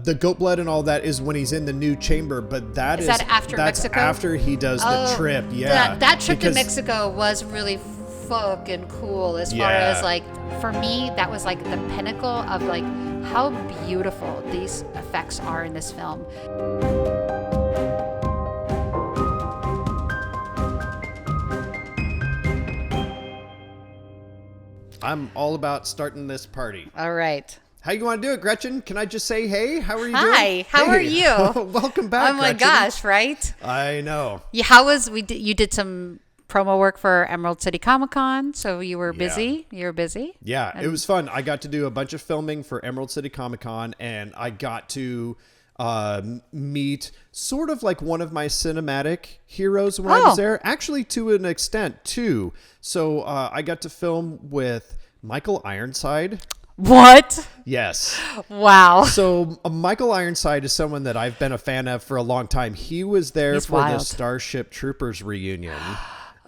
the goat blood and all that is when he's in the new chamber, but that's after that's Mexico? after he does the trip. Yeah, that trip to Mexico was really fucking cool. As far as like, for me, that was like the pinnacle of like how beautiful these effects are in this film. I'm all about starting this party. All right. How you want to do it, Gretchen? Can I just say, hey, how are you doing? Hi, how are you? Welcome back, Oh my Gretchen. gosh, right? I know. Yeah, you did some promo work for Emerald City Comic Con, so you were busy. You were busy. Yeah, it was fun. I got to do a bunch of filming for Emerald City Comic Con, and I got to meet sort of like one of my cinematic heroes when I was there. Actually, to an extent, too. So I got to film with Michael Ironside. What? Yes. Wow. So Michael Ironside is someone that I've been a fan of for a long time. He was there the Starship Troopers reunion.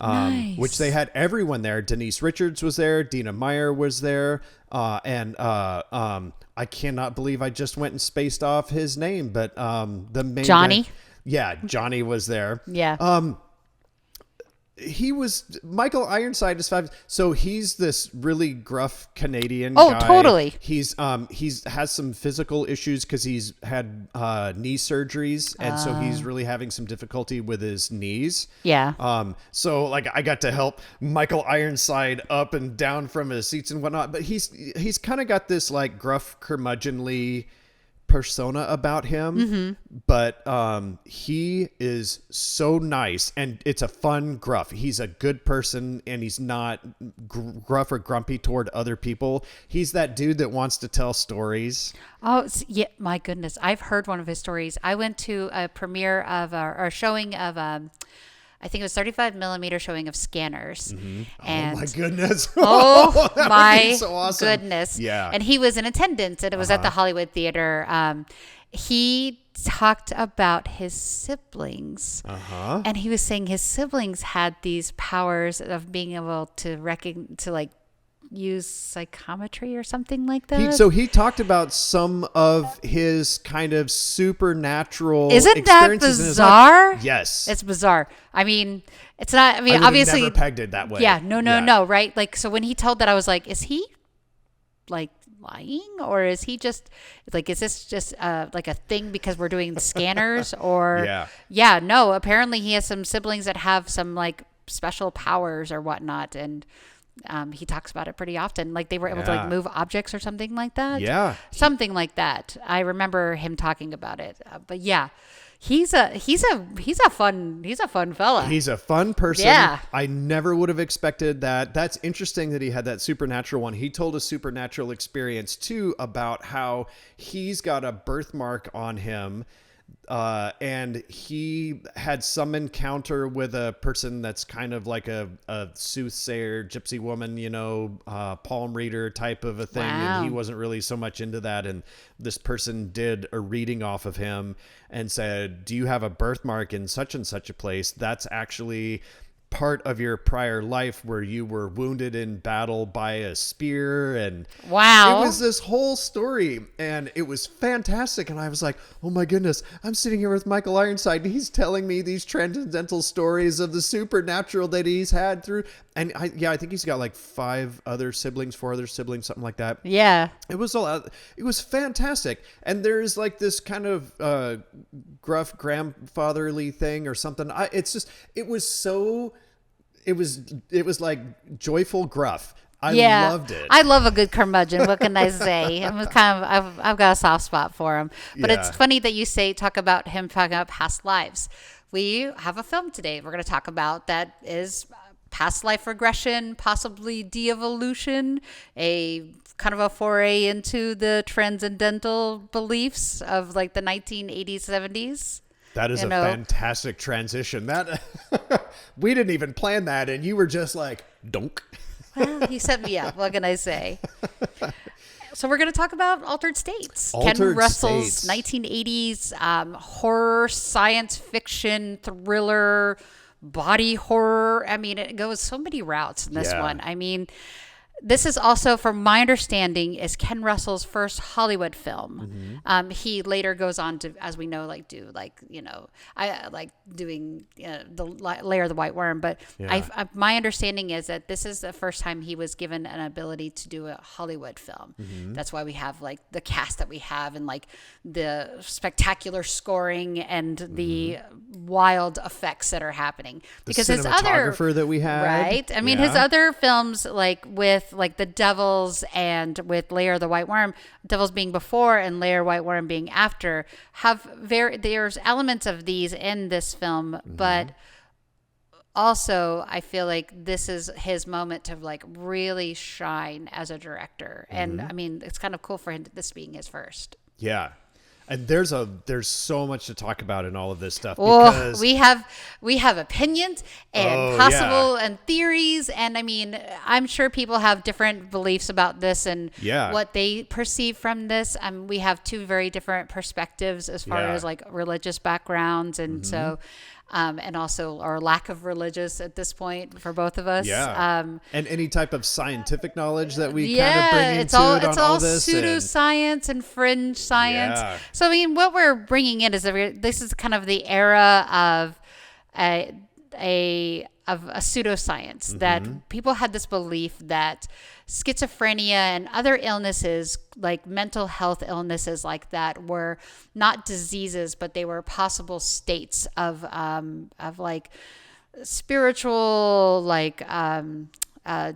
Nice. Which they had everyone there. Denise Richards was there. Dina Meyer was there. And I cannot believe I just went and spaced off his name, but the main Johnny. guy, Johnny was there. Yeah. He was Michael Ironside is fabulous. So he's this really gruff Canadian guy. Oh, totally. He's has some physical issues because he's had knee surgeries, and so he's really having some difficulty with his knees. Yeah. So like I got to help Michael Ironside up and down from his seats and whatnot, but he's kind of got this like gruff, curmudgeonly persona about him, but he is so nice, and it's a fun gruff. He's a good person, and he's not gruff or grumpy toward other people. He's that dude that wants to tell stories. Oh, yeah, my goodness. I've heard one of his stories. I went to a premiere of or showing of I think it was 35 millimeter showing of Scanners. And oh my goodness. Oh my so awesome. Goodness. Yeah. And he was in attendance, and it was at the Hollywood Theater. He talked about his siblings, and he was saying his siblings had these powers of being able to use psychometry or something like that. So he talked about some of his kind of supernatural Isn't that bizarre? Yes. It's bizarre. I mean, it's not, I mean, I obviously never pegged it that way. Yeah, no, right? Like, so when he told that, I was like, is he like lying, or is he just like, is this just like a thing because we're doing the Scanners, or no, apparently he has some siblings that have some like special powers or whatnot, and he talks about it pretty often. Like they were able to like move objects or something like that. Yeah. Something like that. I remember him talking about it. But yeah, he's a fun fella. He's a fun person. Yeah. I never would have expected that. That's interesting that he had that supernatural one. He told a supernatural experience too about how he's got a birthmark on him. And he had some encounter with a person that's kind of like a soothsayer, gypsy woman, palm reader type of a thing. Wow. And he wasn't really so much into that. And this person did a reading off of him and said, do you have a birthmark in such and such a place? That's actually part of your prior life where you were wounded in battle by a spear, and wow, it was this whole story, and it was fantastic. And I was like, oh my goodness, I'm sitting here with Michael Ironside, and he's telling me these transcendental stories of the supernatural that he's had through. And I think he's got like 4 other siblings, something like that. Yeah, it was fantastic. And there's like this kind of gruff grandfatherly thing or something. It was like joyful gruff. I loved it. I love a good curmudgeon. What can I say? I've got a soft spot for him. But it's funny that you talk about him talking about past lives. We have a film today we're going to talk about that is past life regression, possibly de-evolution, a kind of a foray into the transcendental beliefs of like the 1980s, 70s. That is a fantastic transition. That we didn't even plan that, and you were just like, donk. Well, he set me up. What can I say? So we're going to talk about Altered States. Ken Russell's 1980s horror, science fiction, thriller, body horror. I mean, it goes so many routes in this one. I mean, this is also, from my understanding, is Ken Russell's first Hollywood film. He later goes on to, as we know, like do like, you know, I like doing the Lair of the White Worm. But my understanding is that this is the first time he was given an ability to do a Hollywood film. That's why we have like the cast that we have, and like the spectacular scoring and the wild effects that are happening. Because his other that we had, right? I mean, his other films, like with like the Devils and with Lair of the White Worm, Devils being before and Lair White Worm being after, there's elements of these in this film, but also I feel like this is his moment to like really shine as a director. And I mean, it's kind of cool for him, this being his first. Yeah. And there's so much to talk about in all of this stuff. Because we have opinions and and theories. And I mean, I'm sure people have different beliefs about this and what they perceive from this. We have two very different perspectives as far as like religious backgrounds. And so, and also our lack of religious at this point for both of us. And any type of scientific knowledge that we kind of bring into it's all this. Pseudoscience and fringe science. So, I mean, what we're bringing in is this is kind of the era of a pseudoscience, that people had this belief that schizophrenia and other illnesses, like mental health illnesses like that, were not diseases, but they were possible states of like spiritual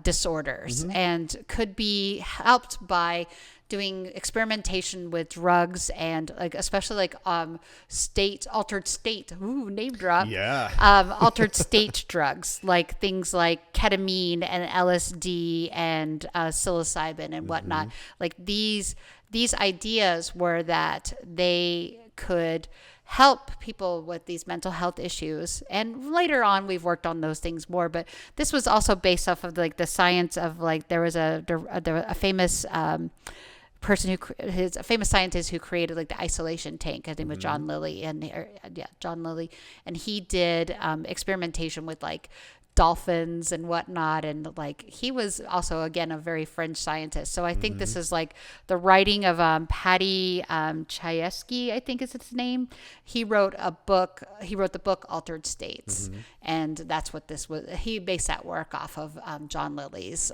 disorders, and could be helped by doing experimentation with drugs, and like especially like altered state name drop altered state drugs, like things like ketamine and LSD and psilocybin and whatnot. Like these ideas were that they could help people with these mental health issues. And later on, we've worked on those things more. But this was also based off of like the science of like, there was a famous a famous scientist who created like the isolation tank. His name was John Lilly, and he did experimentation with like dolphins and whatnot, and like he was also again a very fringe scientist. So I think this is like the writing of Paddy Chayefsky, I think is his name. He wrote the book Altered States, and that's what this was. He based that work off of John Lilly's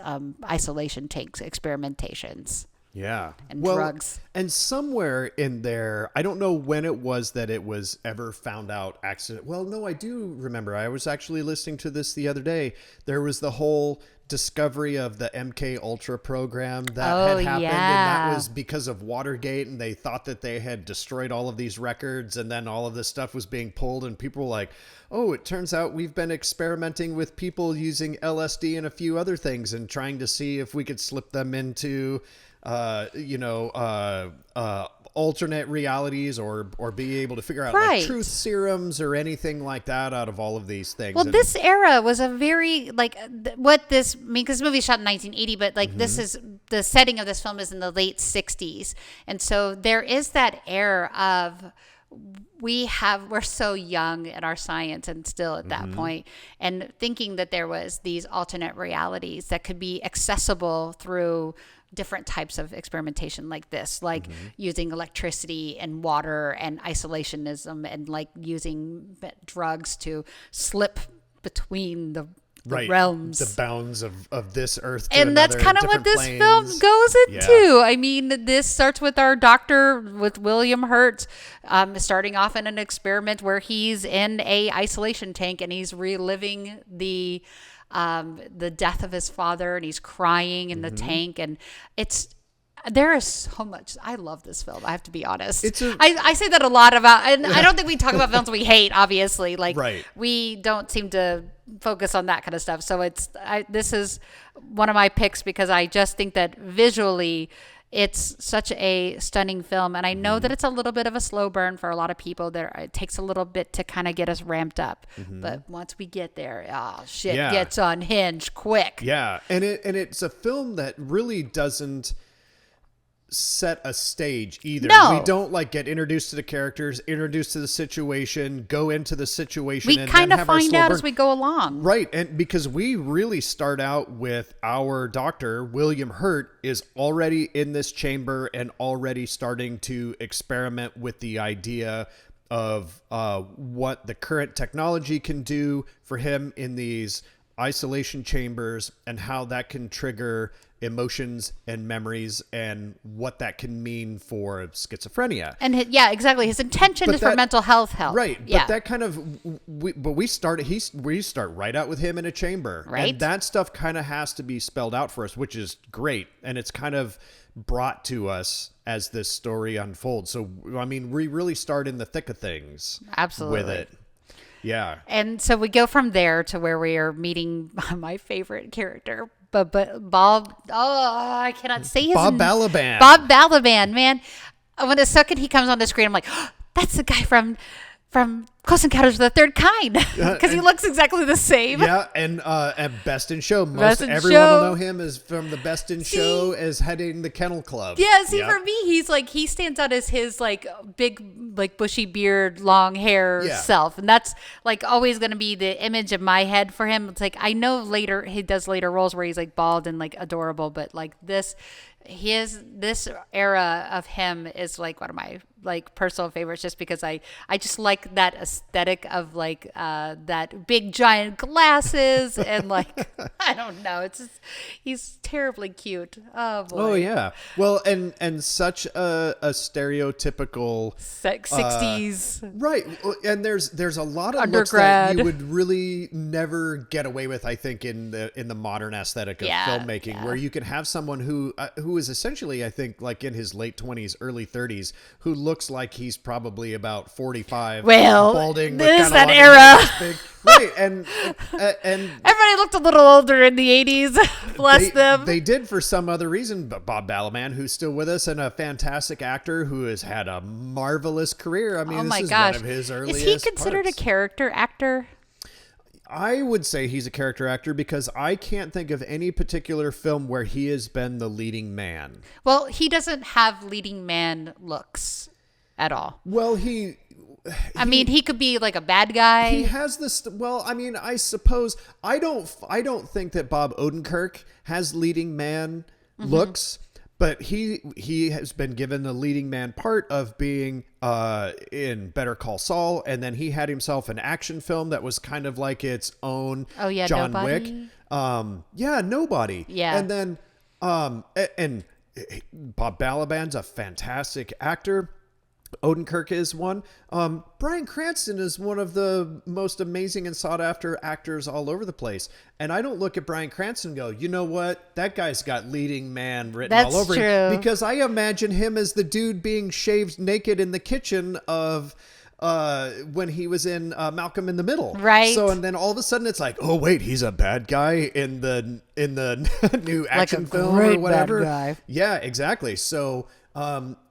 isolation tanks experimentations. And drugs. And somewhere in there, I don't know when it was that it was ever found out accident. Well, no, I do remember. I was actually listening to this the other day. There was the whole discovery of the MK Ultra program that had happened, and that was because of Watergate, and they thought that they had destroyed all of these records, and then all of this stuff was being pulled, and people were like, oh, it turns out we've been experimenting with people using LSD and a few other things and trying to see if we could slip them into alternate realities, or be able to figure out like truth serums or anything like that out of all of these things. Well, this era was a very because this movie shot in 1980, but like this is the setting of this film is in the late 60s, and so there is that air of we're so young in our science and still at that point, and thinking that there was these alternate realities that could be accessible through different types of experimentation like this, like using electricity and water and isolationism, and like using drugs to slip between the realms, the bounds of this earth to and that's kind of what this film goes into. I mean, this starts with our doctor, with William Hurt, starting off in an experiment where he's in a isolation tank and he's reliving the death of his father, and he's crying in the tank, and there is so much. I love this film, I have to be honest. I say that a lot about, and I don't think we talk about films we hate, obviously. Like, we don't seem to focus on that kind of stuff. So this is one of my picks because I just think that visually it's such a stunning film. And I know that it's a little bit of a slow burn for a lot of people. It takes a little bit to kind of get us ramped up. But once we get there, shit gets unhinged quick. Yeah. And it's a film that really doesn't set a stage either. No. We don't like get introduced to the characters, introduced to the situation, go into the situation. We and kind then of have find out as we go along. Right. And because we really start out with our doctor, William Hurt, is already in this chamber and already starting to experiment with the idea of what the current technology can do for him in these isolation chambers and how that can trigger emotions and memories and what that can mean for schizophrenia. And yeah, exactly. His intention is for mental health help. Right. Yeah. But that kind of, we start right out with him in a chamber. Right. And that stuff kind of has to be spelled out for us, which is great. And it's kind of brought to us as this story unfolds. So, I mean, we really start in the thick of things. Absolutely. With it. Yeah. And so we go from there to where we are meeting my favorite character, but Bob. Oh, I cannot say his Bob name. Baliban. Bob Baliban, man. When the second he comes on the screen, I'm like, oh, that's the guy from Close Encounters of the Third Kind, because he looks exactly the same. Yeah, and Best in Show. Best in Everyone Show. will know him as from the Best in Show as heading the Kennel Club. Yeah, see, for me, he's like, he stands out as his like big, like bushy beard, long hair self, and that's like always going to be the image of my head for him. It's like I know later he does later roles where he's like bald and like adorable, but like this era of him is like one of my like personal favorites, just because I just like that aesthetic of like that big giant glasses and like I don't know, it's just, he's terribly cute. Oh boy. Oh yeah. Well, and such a stereotypical 60s right. And there's a lot of looks undergrad that you would really never get away with, I think, in the modern aesthetic of filmmaking, where you can have someone who is essentially, I think, like in his late 20s, early 30s, who looks like he's probably about 45. Well, balding. this is that era. Right, and everybody looked a little older in the 80s. Bless them. They did for some other reason. But Bob Baliban, who's still with us and a fantastic actor who has had a marvelous career. I mean, this is one of his earliest. Is he considered a character actor? I would say he's a character actor because I can't think of any particular film where he has been the leading man. Well, he doesn't have leading man looks at all. Well, I mean, he could be like a bad guy. He has this. Well, I mean, I suppose I don't think that Bob Odenkirk has leading man looks, but he has been given the leading man part of being in Better Call Saul, and then he had himself an action film that was kind of like its own. Oh yeah, John Nobody? Wick. Nobody. Yeah, and then and Bob Baliban's a fantastic actor. Odenkirk is one. Bryan Cranston is one of the most amazing and sought after actors all over the place. And I don't look at Bryan Cranston and go, you know what? That guy's got leading man written all over him. Because I imagine him as the dude being shaved naked in the kitchen of when he was in Malcolm in the Middle. Right. So, and then all of a sudden it's like, oh wait, he's a bad guy in the new action like a film great or whatever. Bad guy. Yeah, exactly. So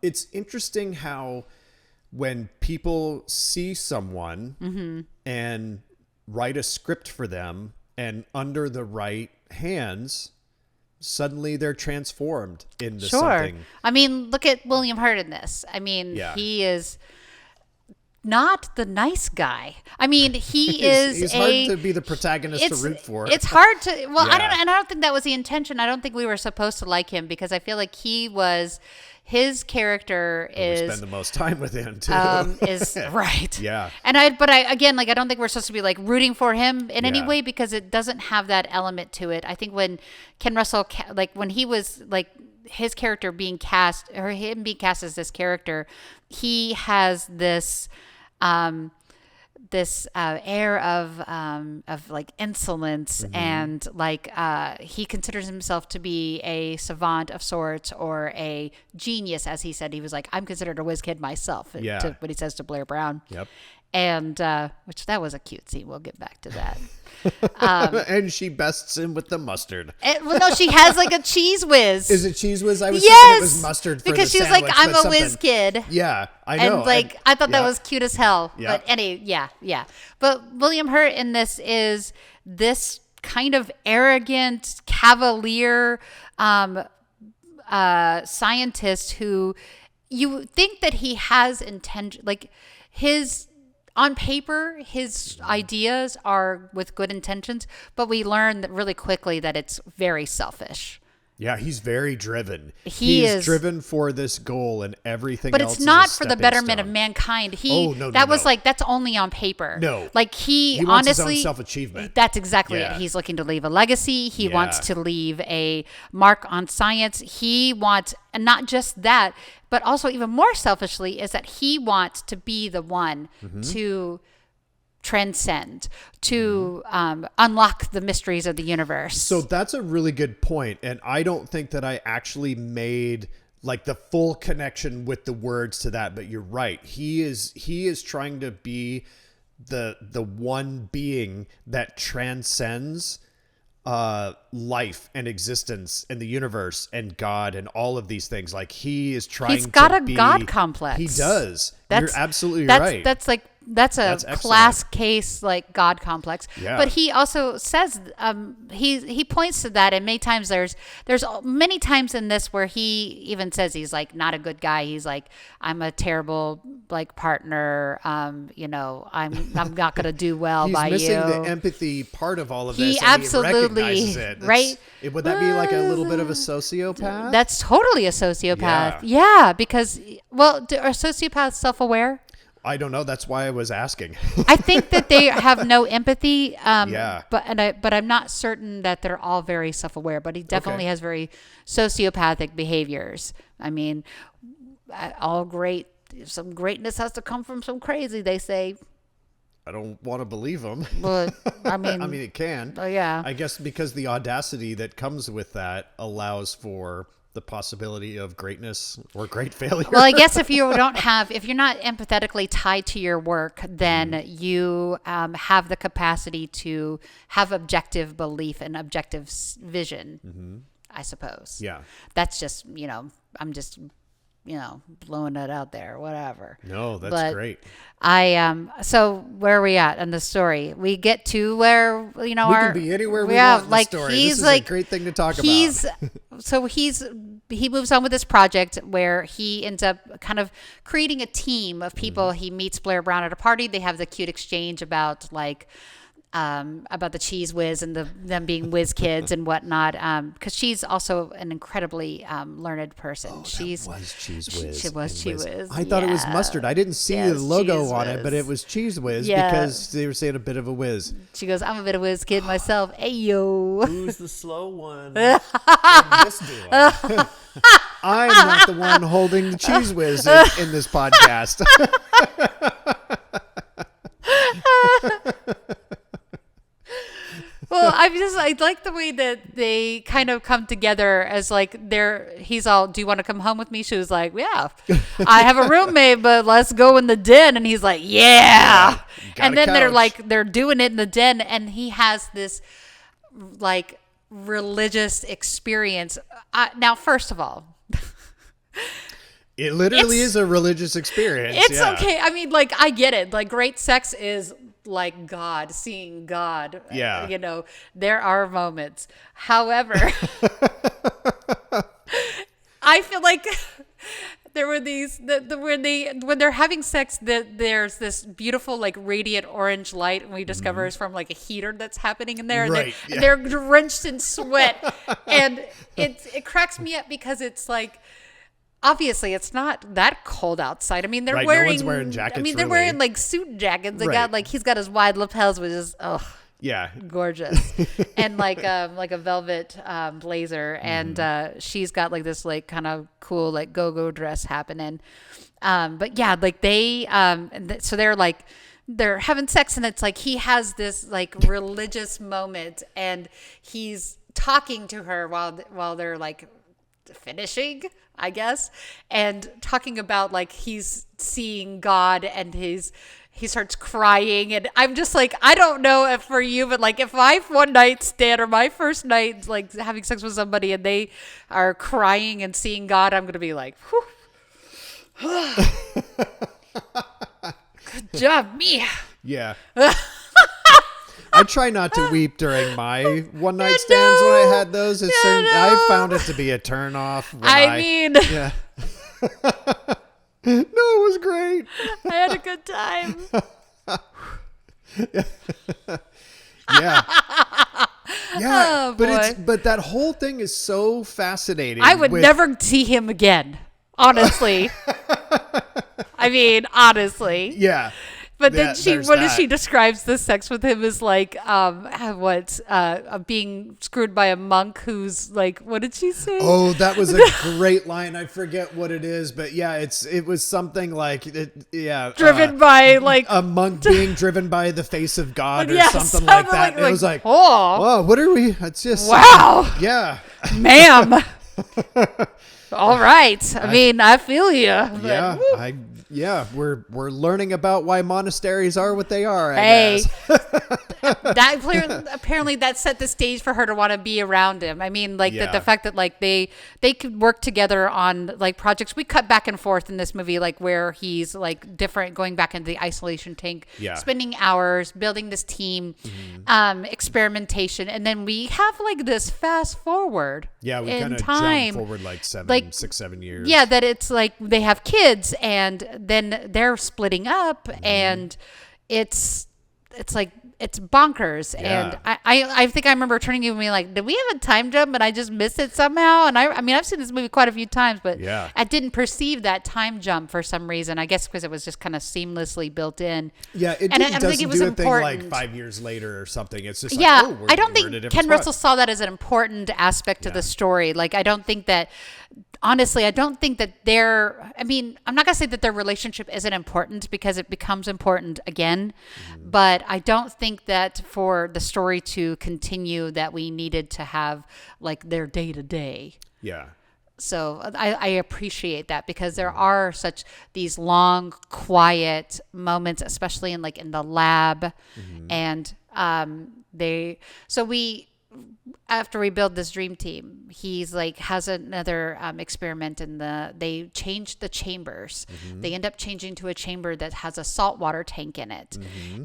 it's interesting how when people see someone and write a script for them and under the right hands, suddenly they're transformed into something. I mean, look at William Hurt in this. I mean, he is not the nice guy. I mean, he's hard to be the protagonist to root for. It's hard to, well, I don't think that was the intention. I don't think we were supposed to like him because I feel like his character is. We spend the most time with him too. Is right. Yeah. And I don't think we're supposed to be like rooting for him in any way because it doesn't have that element to it. I think when Ken Russell, like when he was like his character being cast or him being cast as this character, he has this air of like insolence and like he considers himself to be a savant of sorts or a genius, as he said. He was like, I'm considered a whiz kid myself. Yeah. What he says to Blair Brown. Yep. And which that was a cute scene. We'll get back to that. And she bests him with the mustard. Well, no, she has like a cheese whiz. Is it cheese whiz? I was thinking it was mustard for because the she was sandwich, like, I'm but a whiz kid. Yeah, I know. And like, I thought that was cute as hell. Yeah. But yeah. But William Hurt in this is this kind of arrogant, cavalier, scientist who you think that he has intention, like on paper, his ideas are with good intentions, but we learn that really quickly that it's very selfish. Yeah, he's very driven. He is driven for this goal, and everything but else it's not is a for the stepping betterment stone. of mankind. That's only on paper. No. Like he wants honestly, his own self-achievement. That's exactly Yeah. it. He's looking to leave a legacy. He Yeah. wants to leave a mark on science. He wants, and not just that, but also even more selfishly is that he wants to be the one to transcend, to unlock the mysteries of the universe. So that's a really good point, and I don't think that I actually made like the full connection with the words to that, but you're right. He is trying to be the one being that transcends life and existence in the universe and God and all of these things. Like he is trying He's got to a be, God complex. He does. You're absolutely that's, right. That's a excellent. class case like God complex. Yeah. But he also says he points to that, and many times there's many times in this where he even says he's like not a good guy. He's like, I'm a terrible like partner. I'm not gonna do well He's by you. missing the empathy part of all of He this. absolutely he recognizes it. right. Would that be like a little bit of a sociopath? That's totally a sociopath. Yeah, because are sociopaths self-aware? I don't know. That's why I was asking. I think that they have no empathy. Yeah. But I'm not certain that they're all very self-aware. But he definitely has very sociopathic behaviors. I mean, some greatness has to come from some crazy, they say. I don't want to believe them. But I mean, it can. Yeah. I guess because the audacity that comes with that allows for the possibility of greatness or great failure. Well, I guess if you're not empathetically tied to your work, then you have the capacity to have objective belief and objective vision, I suppose. Yeah. That's just, I'm just, blowing it out there, whatever. No, that's great. So where are we at in the story? We get to where, we can be anywhere we want in the story. This is a great thing to talk about. So he moves on with this project where he ends up kind of creating a team of people. He meets Blair Brown at a party. They have the cute exchange about the Cheese Whiz and them being whiz kids and whatnot. Because she's also an incredibly learned person. That was Cheese Whiz. She was Cheese Whiz. I thought it was mustard. I didn't see the logo on it, but it was Cheese Whiz because they were saying a bit of a whiz. She goes, I'm a bit of a whiz kid myself. Hey, yo. Who's the slow one? This duo. I'm not the one holding the Cheese Whiz in this podcast. Well, I like the way that they kind of come together as like he's all, do you want to come home with me? She was like, yeah, I have a roommate, but let's go in the den. And he's like, yeah. And then they're doing it in the den, and he has this like religious experience. Now, first of all, it literally is a religious experience. It's okay. I mean, like, I get it. Like, great sex is like God, seeing God. Yeah. There are moments. However, I feel like there were these when they're having sex, there's this beautiful like radiant orange light, and we discover it's from like a heater that's happening in there, and they're drenched in sweat, and it cracks me up because it's like, obviously, it's not that cold outside. I mean, they're wearing. No one's wearing jackets. I mean, they're wearing like suit jackets. He's got his wide lapels, which is gorgeous, and like a velvet blazer, and she's got like this like kind of cool like go-go dress happening. But yeah, like they so they're having sex, and it's like he has this like religious moment, and he's talking to her while they're like finishing, I guess, and talking about like he's seeing God, and he starts crying, and I'm just like, I don't know if for you, but like if my one night stand or my first night like having sex with somebody and they are crying and seeing God, I'm gonna be like, whew. Good job, me. Yeah. try not to weep during my one night stands when I had those. I found it to be a turn off. Yeah. No, it was great. I had a good time. Yeah. Yeah. Oh, boy. But that whole thing is so fascinating. I would never see him again. Honestly. I mean, honestly. Yeah. But then she describes the sex with him as like being screwed by a monk who's like, what did she say? Oh, that was a great line. I forget what it is, but yeah, it was something like driven by like a monk being driven by the face of God or something like that. It was like, oh, what are we? It's just wow. Yeah, ma'am. All right. I mean, I feel you. Yeah, we're learning about why monasteries are what they are. I guess. Apparently that set the stage for her to want to be around him. I mean, like the fact that like they could work together on like projects. We cut back and forth in this movie, like where he's like different, going back into the isolation tank, spending hours building this team, experimentation, and then we have like this fast forward. Yeah, we kind of jump forward like 6, 7 years. Yeah, that it's like they have kids and then they're splitting up and it's like it's bonkers. And I think I remember turning to you and being like, did we have a time jump and I just missed it somehow? And I mean I've seen this movie quite a few times, but I didn't perceive that time jump for some reason. I guess because it was just kind of seamlessly built in. Yeah, it doesn't do a thing like 5 years later or something. It's just like, I don't think Ken Russell saw that as an important aspect of the story. Like I don't think that honestly, I don't think that I'm not going to say that their relationship isn't important because it becomes important again, but I don't think that for the story to continue that we needed to have like their day to day. Yeah. So I appreciate that because there are such these long, quiet moments, especially in the lab. And after we build this dream team, he's like has another experiment they change the chambers. They end up changing to a chamber that has a saltwater tank in it.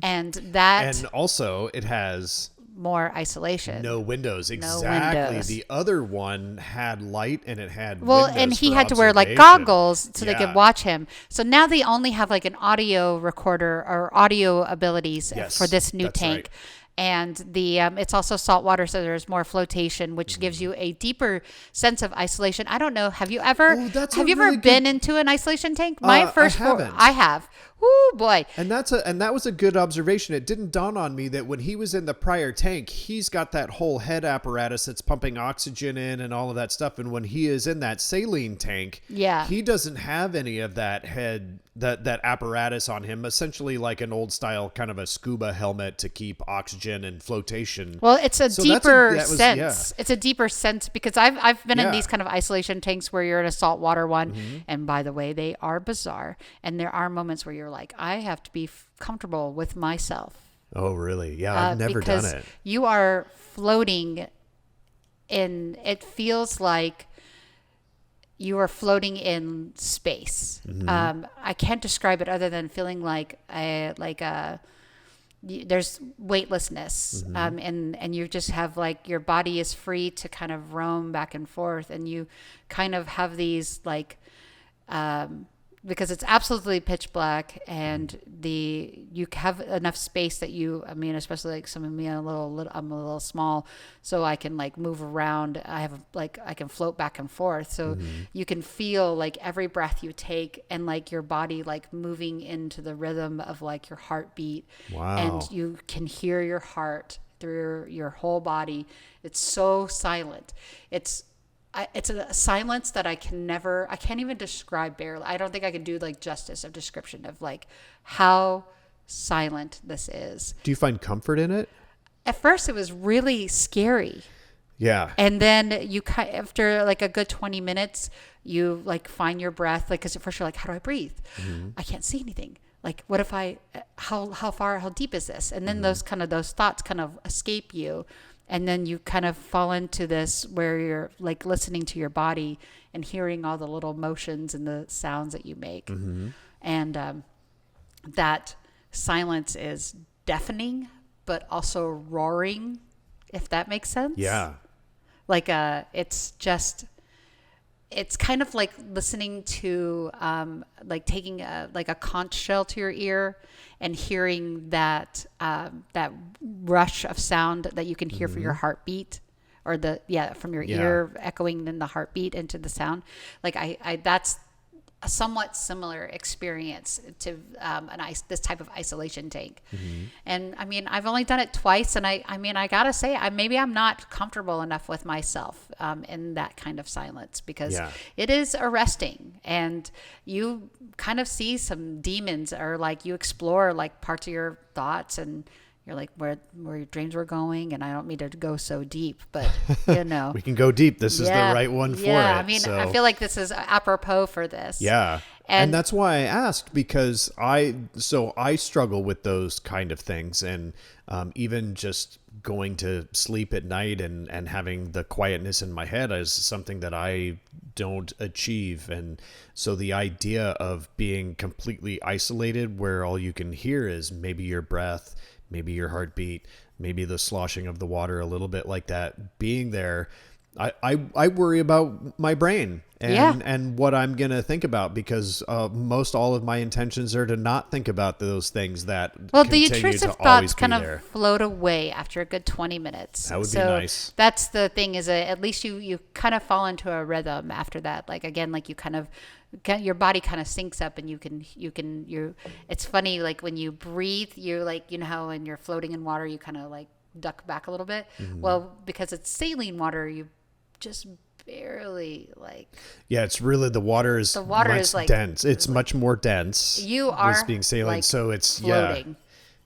And also it has more isolation. No windows. Exactly. No windows. The other one had light and it had windows and he had to wear like goggles so they could watch him. So now they only have like an audio recorder or audio abilities for this new tank. Right. And it's also saltwater, so there's more flotation, which gives you a deeper sense of isolation. I don't know. Have you ever been into an isolation tank? My first I have. Woo, boy. And that was a good observation. It didn't dawn on me that when he was in the prior tank, he's got that whole head apparatus that's pumping oxygen in and all of that stuff. And when he is in that saline tank, he doesn't have any of that that apparatus on him, essentially like an old style kind of a scuba helmet to keep oxygen and flotation. Well, it's a deeper sense. It's a deeper sense because I've been in these kind of isolation tanks where you're in a saltwater one. And by the way, they are bizarre. And there are moments where you're like, I have to be comfortable with myself. Oh, really? Yeah, I've never done it. You are floating it feels like you are floating in space. I can't describe it other than feeling like there's weightlessness, and you just have like your body is free to kind of roam back and forth, and you kind of have these like because it's absolutely pitch black, and you have enough space that especially like some of me, I'm a little small, so I can like move around. I can float back and forth. So you can feel like every breath you take and like your body like moving into the rhythm of like your heartbeat. Wow. And you can hear your heart through your whole body. It's so silent. It's a silence that I can't even describe barely. I don't think I could do like justice of description of like how silent this is. Do you find comfort in it? At first it was really scary. Yeah. And then after like a good 20 minutes, you like find your breath. Like, cause at first you're like, how do I breathe? I can't see anything. Like, what if how deep is this? And then those thoughts kind of escape you. And then you kind of fall into this where you're like listening to your body and hearing all the little motions and the sounds that you make. And that silence is deafening, but also roaring, if that makes sense. Yeah. Like it's kind of like listening to like taking a conch shell to your ear and hearing that that rush of sound that you can hear from your heartbeat, or from your ear echoing in the heartbeat into the sound. Like I that's a somewhat similar experience to this type of isolation tank. And I mean, I've only done it twice, and I mean, I gotta say, maybe I'm not comfortable enough with myself in that kind of silence, because it is arresting, and you kind of see some demons, or like you explore like parts of your thoughts, and you're like, where your dreams were going, and I don't mean to go so deep, but you know. We can go deep. This is the right one for it. Yeah, I mean, I feel like this is apropos for this. Yeah. And that's why I asked, because I struggle with those kind of things, and even just going to sleep at night and having the quietness in my head is something that I don't achieve. And so the idea of being completely isolated, where all you can hear is maybe your breath, maybe your heartbeat, maybe the sloshing of the water, a little bit like that, being there, I worry about my brain and what I'm going to think about, because most all of my intentions are to not think about those things that the intrusive thoughts kind of float away after a good 20 minutes. That would be nice. That's the thing, is at least you kind of fall into a rhythm after that. Like, again, like you kind of, your body kind of syncs up, and it's funny, like when you breathe, you're like, you know how when you're floating in water, you kind of like duck back a little bit. Well, because it's saline water, you just barely like. Yeah, it's really, the water is like dense. It's like, much more dense. You are being saline, like so it's floating.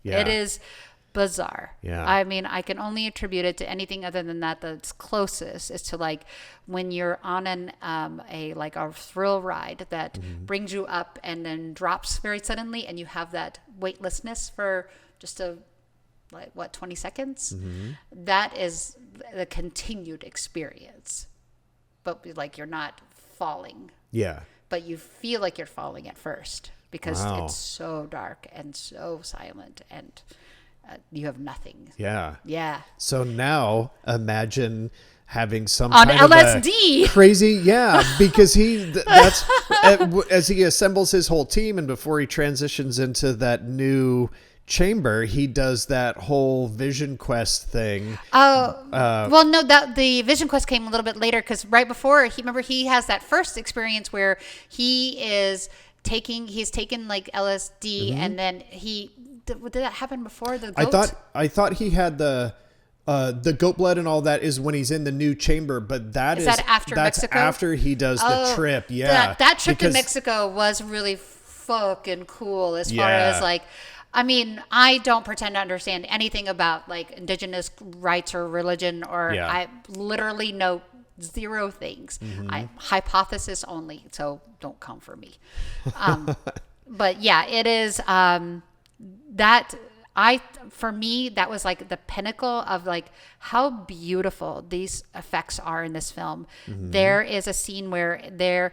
Yeah. It is bizarre. Yeah. I mean, I can only attribute it to anything other than that. That's closest is to like when you're on a thrill ride that brings you up and then drops very suddenly, and you have that weightlessness for just 20 seconds. That is the continued experience, but like you're not falling. Yeah. But you feel like you're falling at first, because it's so dark and so silent, and you have nothing. Yeah. Yeah. So now imagine having some on kind LSD. Of a crazy, because that's as he assembles his whole team, and before he transitions into that new chamber, he does that whole vision quest thing. Well, no, that the vision quest came a little bit later, because right before, he has that first experience where he's taken like LSD, and then did that happen before the goat? I thought he had the goat blood and all that is when he's in the new chamber, but that's after Mexico? After he does the trip. Yeah. That trip to Mexico was really fucking cool, as far as like, I mean, I don't pretend to understand anything about like indigenous rights or religion, or I literally know zero things. I hypothesis only, so don't come for me. But yeah, it is for me, that was like the pinnacle of like how beautiful these effects are in this film. There is a scene where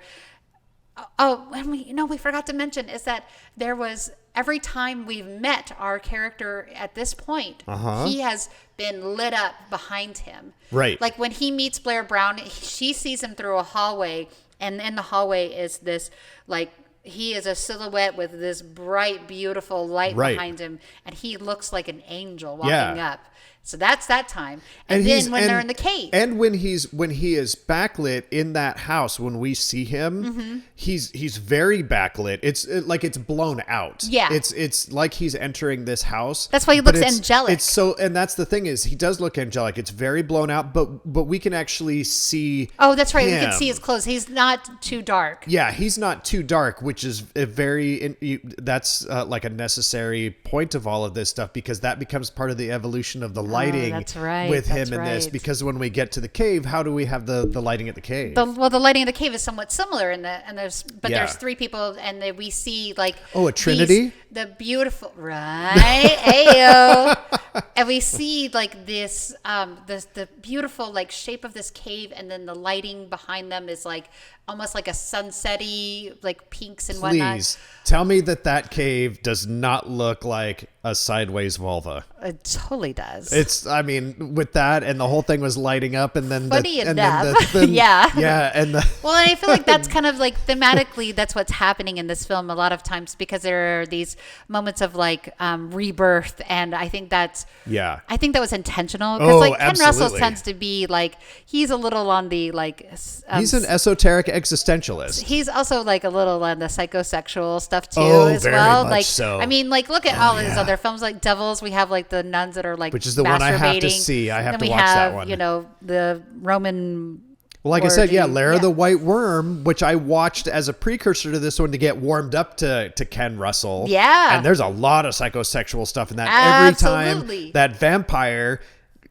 and we forgot to mention is that there was, every time we've met our character at this point, he has been lit up behind him. Right. Like when he meets Blair Brown, she sees him through a hallway, and in the hallway is this, like, he is a silhouette with this bright, beautiful light behind him, and he looks like an angel walking up. So that's that time. And then when they're in the cave. And when he is backlit in that house, when we see him, he's very backlit. It's like it's blown out. Yeah. It's like he's entering this house. That's why he looks angelic. And that's the thing, is he does look angelic. It's very blown out, but we can actually see. Oh, that's right. him. We can see his clothes. He's not too dark. Yeah, he's not too dark, which is that's like a necessary point of all of this stuff, because that becomes part of the evolution of the lighting with him in this, because when we get to the cave, how do we have the lighting at the cave? The lighting of the cave is somewhat similar there's three people, and we see like a trinity. the beautiful, right? Ayo. And we see like this, the beautiful like shape of this cave, and then the lighting behind them is like almost like a sunsetty, like pinks and whatnot. Please tell me that cave does not look like a sideways vulva. It totally does. It's, I mean, with that, and the whole thing was lighting up, and then funny and enough, then yeah, and well, and I feel like that's kind of like thematically that's what's happening in this film a lot of times, because there are these moments of like rebirth, and I think that was intentional, because like Ken Russell tends to be like, he's a little on the like he's an esoteric existentialist. He's also like a little on the psychosexual stuff too, as very well. Much like, so. I mean, like look at all of his other films, like Devils. We have like the nuns that are like, which is the one I have to see. I have to watch that one. You know, the Roman. Well, like I said, Lair of the White Worm, which I watched as a precursor to this one to get warmed up to Ken Russell. Yeah. And there's a lot of psychosexual stuff in that. Absolutely. Every time that vampire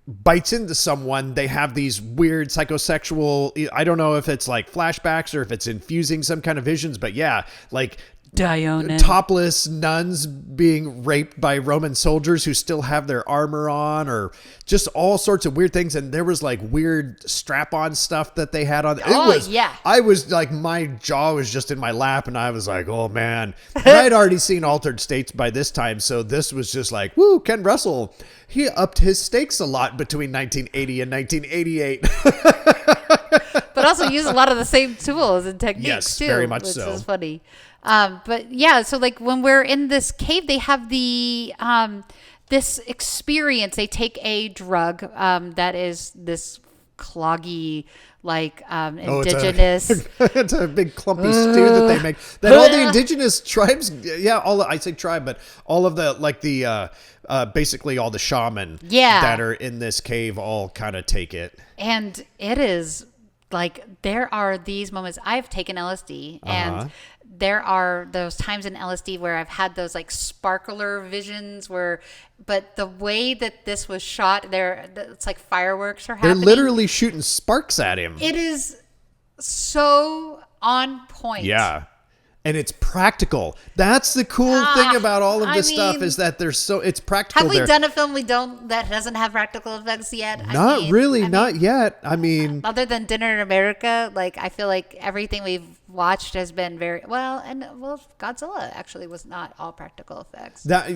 bites into someone, they have these weird psychosexual, I don't know if it's like flashbacks or if it's infusing some kind of visions, but yeah, like Dionin. Topless nuns being raped by Roman soldiers who still have their armor on, or just all sorts of weird things. And there was like weird strap-on stuff that they had on. I was like, my jaw was just in my lap, and I was like, oh man. And I'd already seen Altered States by this time, so this was just like, woo, Ken Russell. He upped his stakes a lot between 1980 and 1988. But also used a lot of the same tools and techniques too. Very much which so. Is funny. But yeah, so like when we're in this cave, they have the this experience. They take a drug that is this cloggy, like indigenous. It's a big clumpy stew that they make. That all the indigenous tribes, I say tribe, but all of the like the basically all the shaman that are in this cave all kind of take it. And it is like, there are these moments. I've taken LSD, and there are those times in LSD where I've had those like sparkler visions but the way that this was shot there, it's like fireworks are happening. They're literally shooting sparks at him. It is so on point. Yeah. And it's practical. That's the cool thing about all of this stuff, is that it's practical. Have we done a film that doesn't have practical effects yet? Not yet. I mean, other than Dinner in America, like I feel like everything we've watched has been very well, and Godzilla actually was not all practical effects. That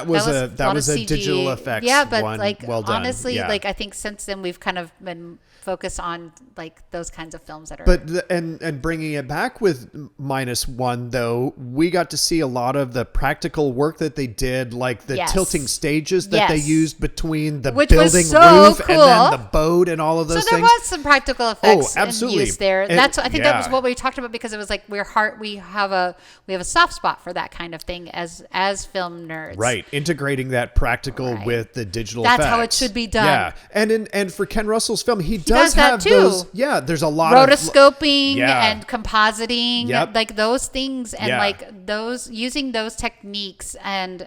was a CG. digital effects. Yeah, but one, like well done. honestly, yeah. like I think since then we've kind of been focused on like those kinds of films that are. But and bringing it back with -1 though, we got to see a lot of the practical work that they did, like the tilting stages that they used between the building roof and then the boat and all of those things. So there was some practical effects used there. And I think that was what we talked about, because it was like we have a soft spot for that kind of thing as film nerds. Right, integrating that practical with the digital effects. That's how it should be done. Yeah, and for Ken Russell's film, he does have that too. Those. Yeah, there's a lot rotoscoping and compositing, like those things, and like using those techniques, and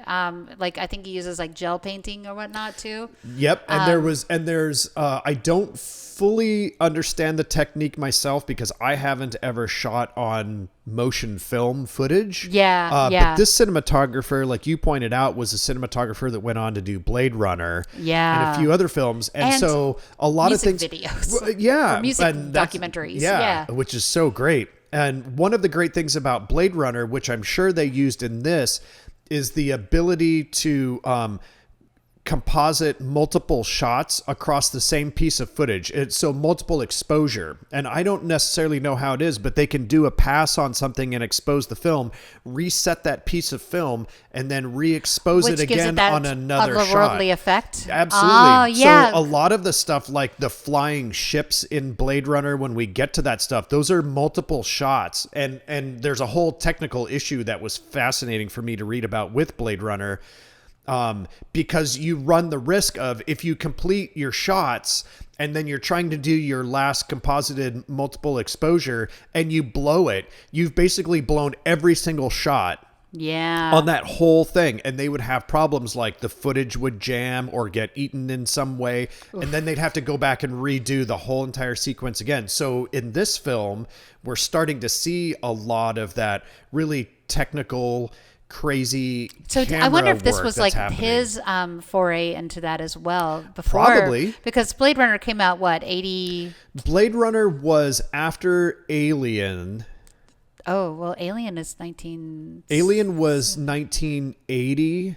like I think he uses like gel painting or whatnot too. Yep, and there's I don't fully understand the technique myself, because I haven't ever shot on motion film footage. But this cinematographer, like you pointed out, was a cinematographer that went on to do Blade Runner and a few other films, and so a lot of things, videos, or music documentaries, which is so great. And one of the great things about Blade Runner, which I'm sure they used in this, is the ability to composite multiple shots across the same piece of footage. It's so multiple exposure. And I don't necessarily know how it is, but they can do a pass on something and expose the film, reset that piece of film, and then re-expose it again on another shot. Otherworldly effect. Absolutely. So a lot of the stuff, like the flying ships in Blade Runner, when we get to that stuff, those are multiple shots. And there's a whole technical issue that was fascinating for me to read about with Blade Runner. Because you run the risk of, if you complete your shots and then you're trying to do your last composited multiple exposure and you blow it, you've basically blown every single shot on that whole thing. And they would have problems like the footage would jam or get eaten in some way. Oof. And then they'd have to go back and redo the whole entire sequence again. So in this film, we're starting to see a lot of that really technical crazy So camera I wonder if this work was that's like happening. his foray into that as well before. Probably. Because Blade Runner came out, what, 80? Blade Runner was after Alien. Oh, well, Alien is 19... Alien was 1980.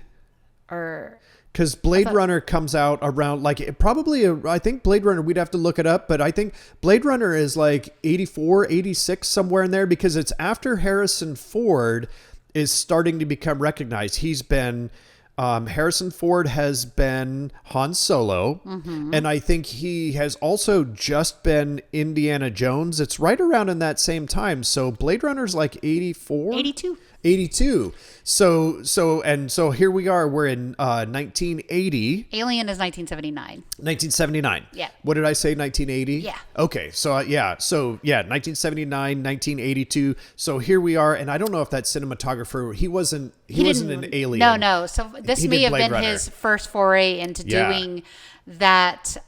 Or... Because Blade Runner comes out around I think Blade Runner, we'd have to look it up, but I think Blade Runner is like 84, 86, somewhere in there, because it's after Harrison Ford is starting to become recognized. He's been, Harrison Ford has been Han Solo, and I think he has also just been Indiana Jones. It's right around in that same time. So Blade Runner's like 84? 82. 82. So here we are. We're in 1980. Alien is 1979. 1979. Yeah. What did I say? 1980? Yeah. Okay. So 1979, 1982. So here we are. And I don't know if that cinematographer, he wasn't an alien. No. So this He may did have Blade been Runner. his first foray into doing that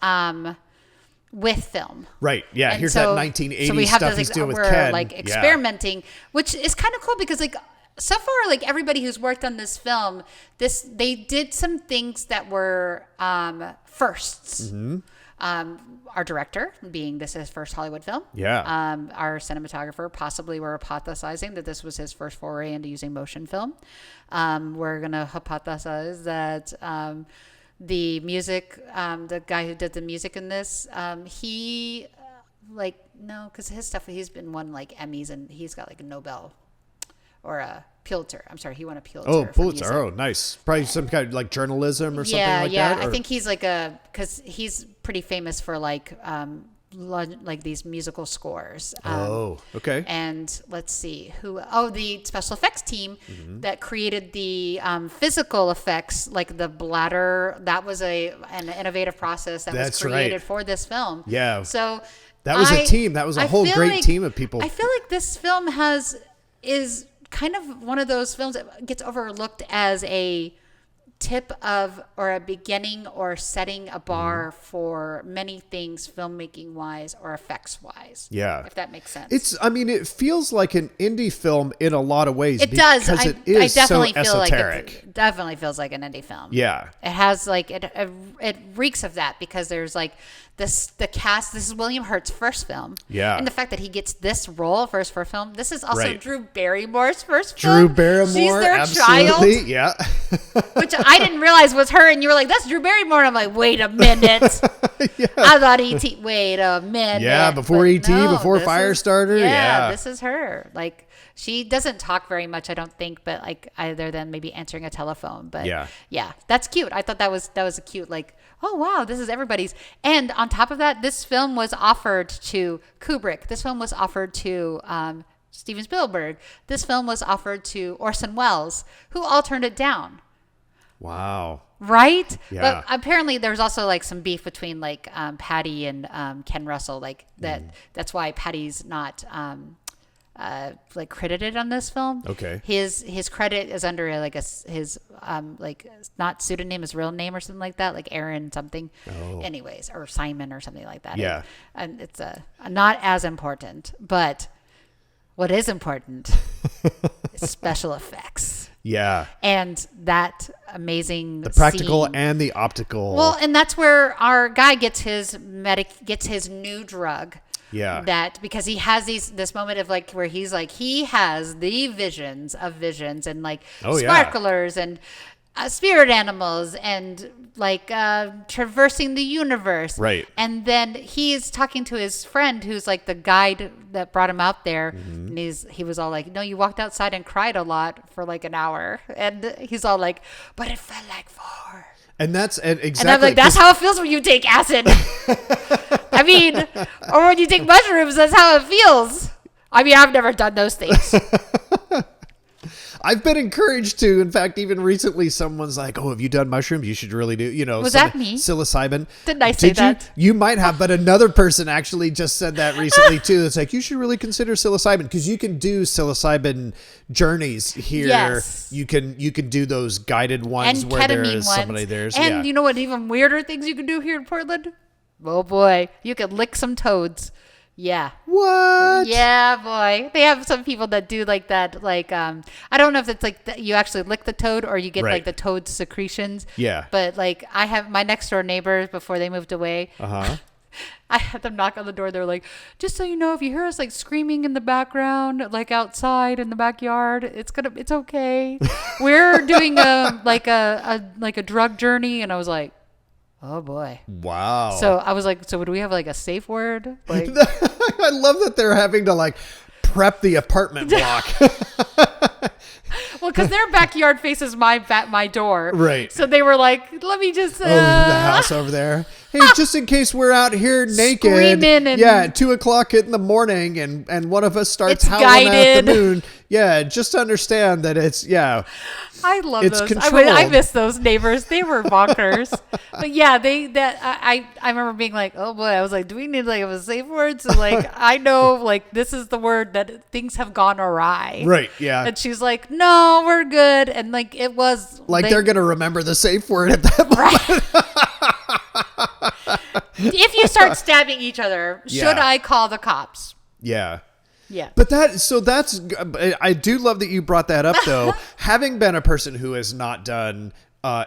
with film. Right. Yeah. And Here's so- that 1980 so we have stuff this, he's doing with we're Ken. like Yeah. experimenting, which is kind of cool because like so far, like everybody who's worked on this film, they did some things that were firsts. Mm-hmm. Our director, being this his first Hollywood film. Yeah. Our cinematographer, possibly we're hypothesizing that this was his first foray into using motion film. We're going to hypothesize that the music, the guy who did the music in this, he, because his stuff, he's been won like Emmys and he's got like a Nobel or a Pulitzer. I'm sorry, he won a Pulitzer. Oh, for Pulitzer. music. Oh, nice. Probably some kind of like journalism or something like that. Yeah, or- I think he's like because he's pretty famous for like these musical scores. Okay. And let's see the special effects team that created the physical effects, like the bladder. That was an innovative process that That's was created right. for this film. Yeah. So That was a team. That was a whole feel great like- team of people. I feel like this film is kind of one of those films that gets overlooked as a tip of or a beginning or setting a bar for many things filmmaking wise or effects wise. Yeah. If that makes sense. It feels like an indie film in a lot of ways. It does. Because I is definitely so feel esoteric. like it definitely feels like an indie film. Yeah. It has like it reeks of that because there's like the cast. This is William Hurt's first film. Yeah. And the fact that he gets this role for his first film. This is also Right. Drew Barrymore's first Drew film. Barrymore. She's their Absolutely. child, Yeah. which I didn't realize was her. And you were like, "That's Drew Barrymore." And I'm like, "Wait a minute." I thought E.T. Wait a minute. Yeah, before But E.T., before this Firestarter, yeah. This is her. Like, she doesn't talk very much, I don't think, but like other than maybe answering a telephone. But yeah, that's cute. I thought that was a cute, like, oh wow, this is everybody's. And on top of that, this film was offered to Kubrick. This film was offered to Steven Spielberg. This film was offered to Orson Welles, who all turned it down. Wow. Right? Yeah. But apparently there's also like some beef between like Patty and Ken Russell, like that. That's why Patty's not like credited on this film. Okay. His credit is under like his like not pseudonym, his real name or something like that, like Aaron something. Oh. Anyways, or Simon or something like that. Yeah. And it's not as important, but what is important is special effects. Yeah. And that amazing The practical scene. and the optical. Well, and that's where our guy gets his new drug. Yeah. That because he has this moment of like where he's like he has the visions of visions and like sparklers and spirit animals and like traversing the universe. Right. And then he's talking to his friend who's like the guide that brought him out there. And he was all like, no, you walked outside and cried a lot for like an hour. And he's all like, but it felt like 4. And that's exactly. And I'm like, that's how it feels when you take acid. I mean, or when you take mushrooms, that's how it feels. I mean, I've never done those things. I've been encouraged to. In fact, even recently, someone's like, "Oh, have you done mushrooms? You should really do." Was that me? Psilocybin. Didn't I say that? You might have, but another person actually just said that recently too. It's like you should really consider psilocybin because you can do psilocybin journeys here. Yes. You can do those guided ones And where there ketamine is ones. somebody there's. And you know what? Even weirder things you can do here in Portland. Oh boy, you can lick some toads. Yeah. What? Yeah, boy. They have some people that do like that. Like, I don't know if it's like you actually lick the toad or you get Right. like the toad's secretions. Yeah. But like, I have my next door neighbors before they moved away. I had them knock on the door. They're like, just so you know, if you hear us like screaming in the background, like outside in the backyard, it's okay. We're doing like a drug journey. And I was like, oh boy. Wow. So I was like, so do we have like a safe word? Like, I love that they're having to like prep the apartment block. well, because their backyard faces my door. Right. So they were like, let me just. Oh, the house over there. Hey, just in case we're out here naked. Screaming and- yeah, at 2:00 in the morning and one of us starts It's howling guided. at the moon. Yeah, just to understand that it's, I love it's those. controlled. I miss those neighbors. They were bonkers. But yeah, I remember being like, oh boy, I was like, do we need like a safe word? So like, I know like this is the word that things have gone awry. Right, yeah. And she's like, no, we're good. And like, it was Like they're going to remember the safe word at that moment. If you start stabbing each other, should Yeah. I call the cops? Yeah. Yeah. But that's, I do love that you brought that up though. Having been a person who has not done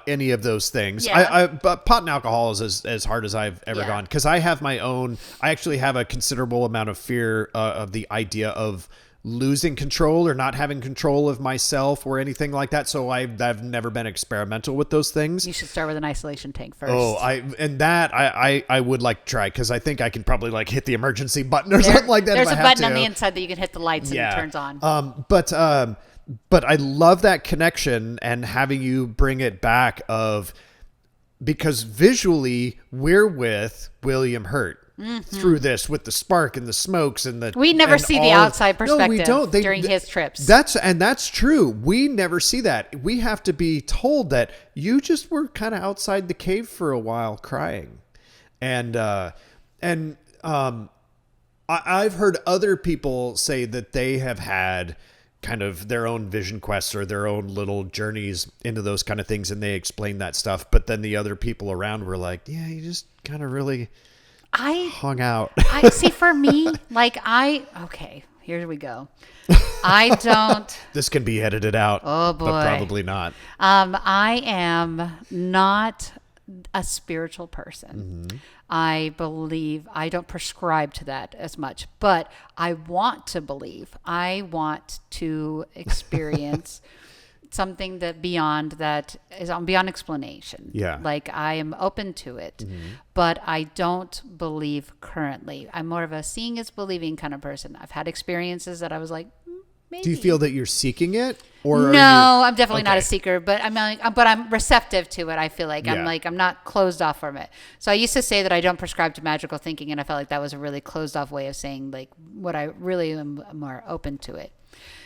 any of those things, Yeah. but pot and alcohol is as hard as I've ever Yeah. gone. Cause I have my own, I actually have a considerable amount of fear of the idea of losing control or not having control of myself or anything like that. So I've never been experimental with those things. You should start with an isolation tank first. Oh, I would like to try because I think I can probably like hit the emergency button or something like that. There's if a I have button on to. the inside that you can hit the lights and it turns on. But I love that connection and having you bring it back because visually we're with William Hurt through this with the spark and the smokes and the. We never see the outside perspective we don't. during his trips. That's true. We never see that. We have to be told that you just were kind of outside the cave for a while crying, and I've heard other people say that they have had kind of their own vision quests or their own little journeys into those kind of things, and they explain that stuff. But then the other people around were like, "Yeah, you just kind of really hung out." I see. For me, like okay, here we go. I don't. This can be edited out. Oh boy, but probably not. I am not a spiritual person. Mm-hmm. I believe, I don't prescribe to that as much, but I want to believe. I want to experience something that is beyond explanation. Yeah. Like I am open to it, but I don't believe currently. I'm more of a seeing is believing kind of person. I've had experiences that I was like, maybe. Do you feel that you're seeking it, or no? I'm definitely not a Okay. seeker, but I'm receptive to it. I feel like Yeah. I'm not closed off from it. So I used to say that I don't prescribe to magical thinking, and I felt like that was a really closed off way of saying like what I really am more open to it.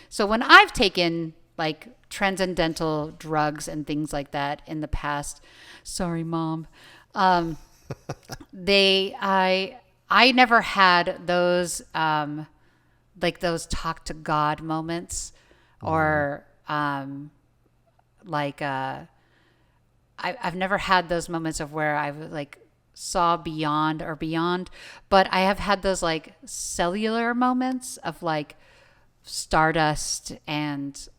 So when I've taken like transcendental drugs and things like that in the past, sorry, Mom, I never had those like those talk to God moments, or I've never had those moments of where I've like saw beyond, but I have had those like cellular moments of like stardust and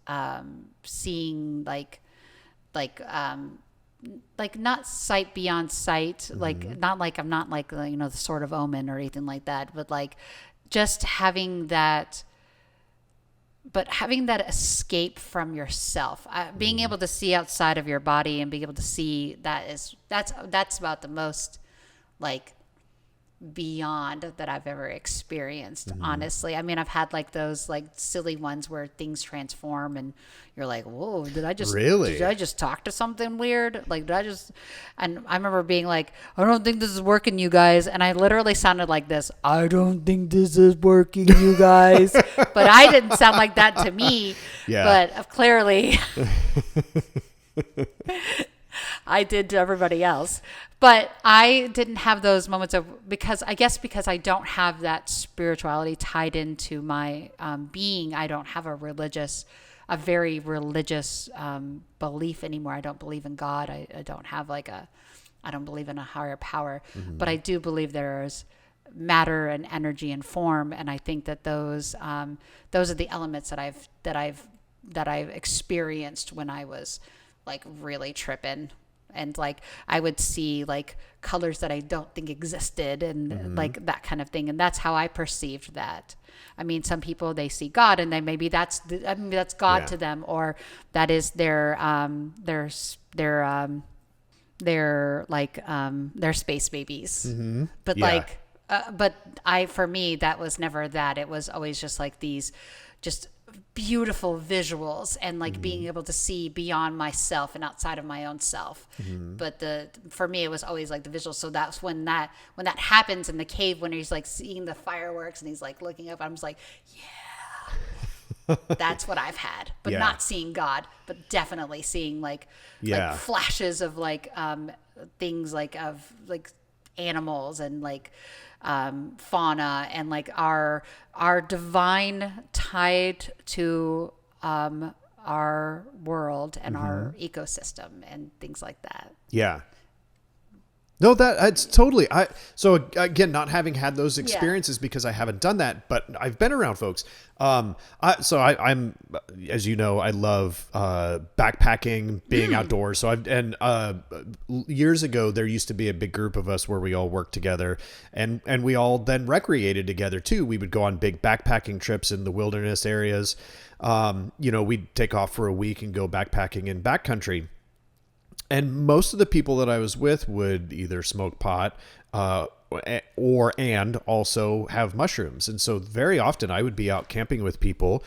seeing like not sight beyond sight, like not like I'm not like the sort of omen or anything like that, but like just having that escape from yourself, being able to see outside of your body and being able to see that's about the most like beyond that I've ever experienced. Honestly, I mean, I've had like those like silly ones where things transform and you're like, whoa, did I just talk to something weird? Like and I remember being like, I don't think this is working, you guys. And I literally sounded like this. I don't think this is working, you guys. But I didn't sound like that to me. Yeah. But clearly I did to everybody else. But I didn't have those moments because I don't have that spirituality tied into my being. I don't have a very religious belief anymore. I don't believe in God. I don't have I don't believe in a higher power, but I do believe there's matter and energy and form. And I think that those are the elements that I've experienced when I was like really tripping. And like I would see like colors that I don't think existed and like that kind of thing. And that's how I perceived that. I mean, some people, they see God and then maybe that's God to them, or that is their space babies. But for me, that was never that. It was always just like these just beautiful visuals and like being able to see beyond myself and outside of my own self. But for me, it was always like the visuals. So that's when that happens in the cave, when he's like seeing the fireworks and he's like looking up, I'm just like, yeah, that's what I've had, but not seeing God, but definitely seeing like flashes of like things like of like animals and like fauna and like our divine tied to our world and our ecosystem and things like that. Yeah. No, that's totally. So again, not having had those experiences because I haven't done that, but I've been around folks. I'm, as you know, I love backpacking, being outdoors. So years ago there used to be a big group of us where we all worked together, and we all then recreated together too. We would go on big backpacking trips in the wilderness areas. We'd take off for a week and go backpacking in backcountry. And most of the people that I was with would either smoke pot and also have mushrooms. And so very often I would be out camping with people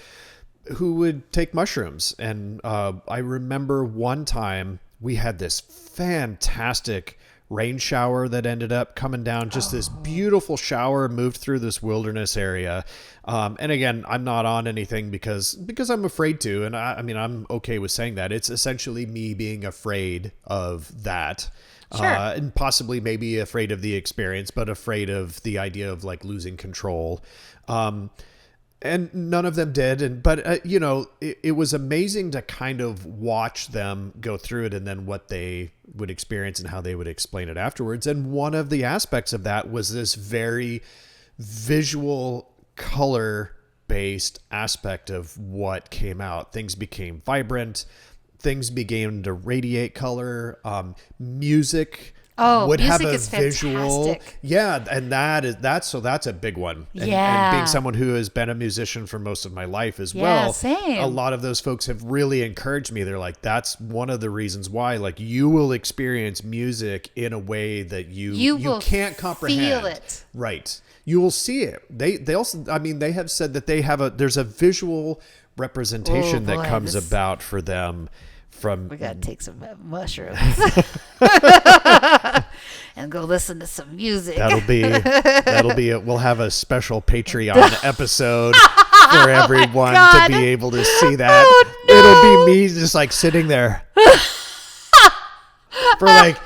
who would take mushrooms. And I remember one time we had this fantastic rain shower that ended up coming down, just this beautiful shower moved through this wilderness area. And again, I'm not on anything because I'm afraid to. And I mean, I'm okay with saying that. It's essentially me being afraid of that. Sure. And possibly maybe afraid of the experience, but afraid of the idea of like losing control. And none of them did. But it was amazing to kind of watch them go through it and then what they would experience and how they would explain it afterwards. And one of the aspects of that was this very visual, color-based aspect of what came out. Things became vibrant. Things began to radiate color. Music would have a visual. Fantastic. Yeah, and that's a big one. And being someone who has been a musician for most of my life as well, same. a lot of those folks have really encouraged me. They're like, that's one of the reasons why, like, you will experience music in a way that you can't comprehend. Feel it. Right. You will see it. They also, I mean, they have said that there's a visual representation that comes about for them. We gotta take some mushrooms and go listen to some music. That'll be it. We'll have a special Patreon episode for everyone to be able to see that. Oh, no. It'll be me just like sitting there for like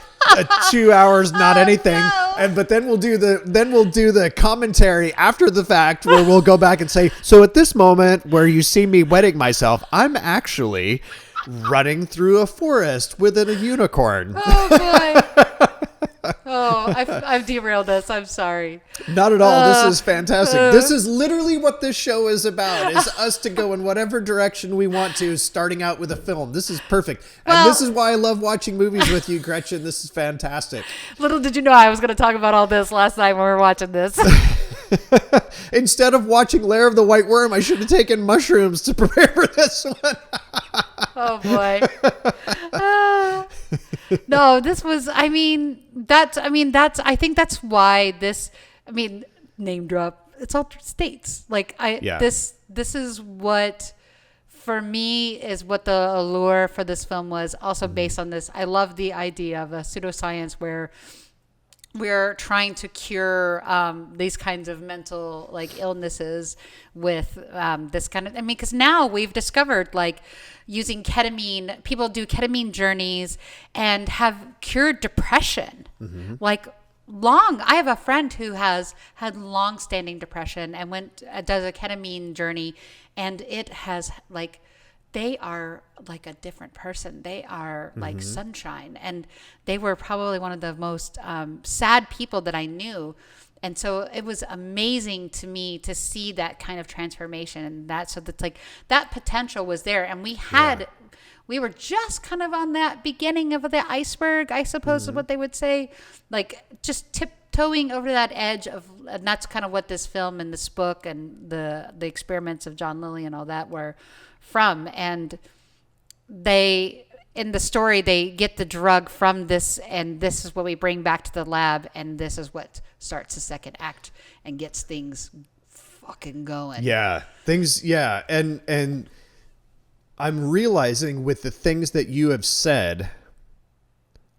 2 hours, not anything. No. But then we'll do the commentary after the fact where we'll go back and say, so at this moment where you see me wetting myself, I'm actually running through a forest with a unicorn. Oh boy. I've derailed us. I'm sorry. Not at all. This is fantastic. This is literally what this show is about, is us to go in whatever direction we want to, starting out with a film. This is perfect. And this is why I love watching movies with you, Gretchen. This is fantastic. Little did you know I was going to talk about all this last night when we were watching this. Instead of watching Lair of the White Worm, I should have taken mushrooms to prepare for this one. Oh boy. No, this was, I think that's why this, name drop, it's all states. This is what, for me, is what the allure for this film was, also based on this. I love the idea of a pseudoscience where we're trying to cure these kinds of mental illnesses with this kind of, because now we've discovered using ketamine, people do ketamine journeys and have cured depression. Mm-hmm. I have a friend who has had long-standing depression and does a ketamine journey, and it has they are like a different person. They are like sunshine. And they were probably one of the most sad people that I knew. And so it was amazing to me to see that kind of transformation, and so that's like that potential was there. And we were just kind of on that beginning of the iceberg, I suppose is what they would say, like just tiptoeing over that edge of, and that's kind of what this film and this book and the experiments of John Lilly and all that were from. And in the story, they get the drug from this, and this is what we bring back to the lab, and this is what starts the second act and gets things fucking going. Yeah. And I'm realizing with the things that you have said,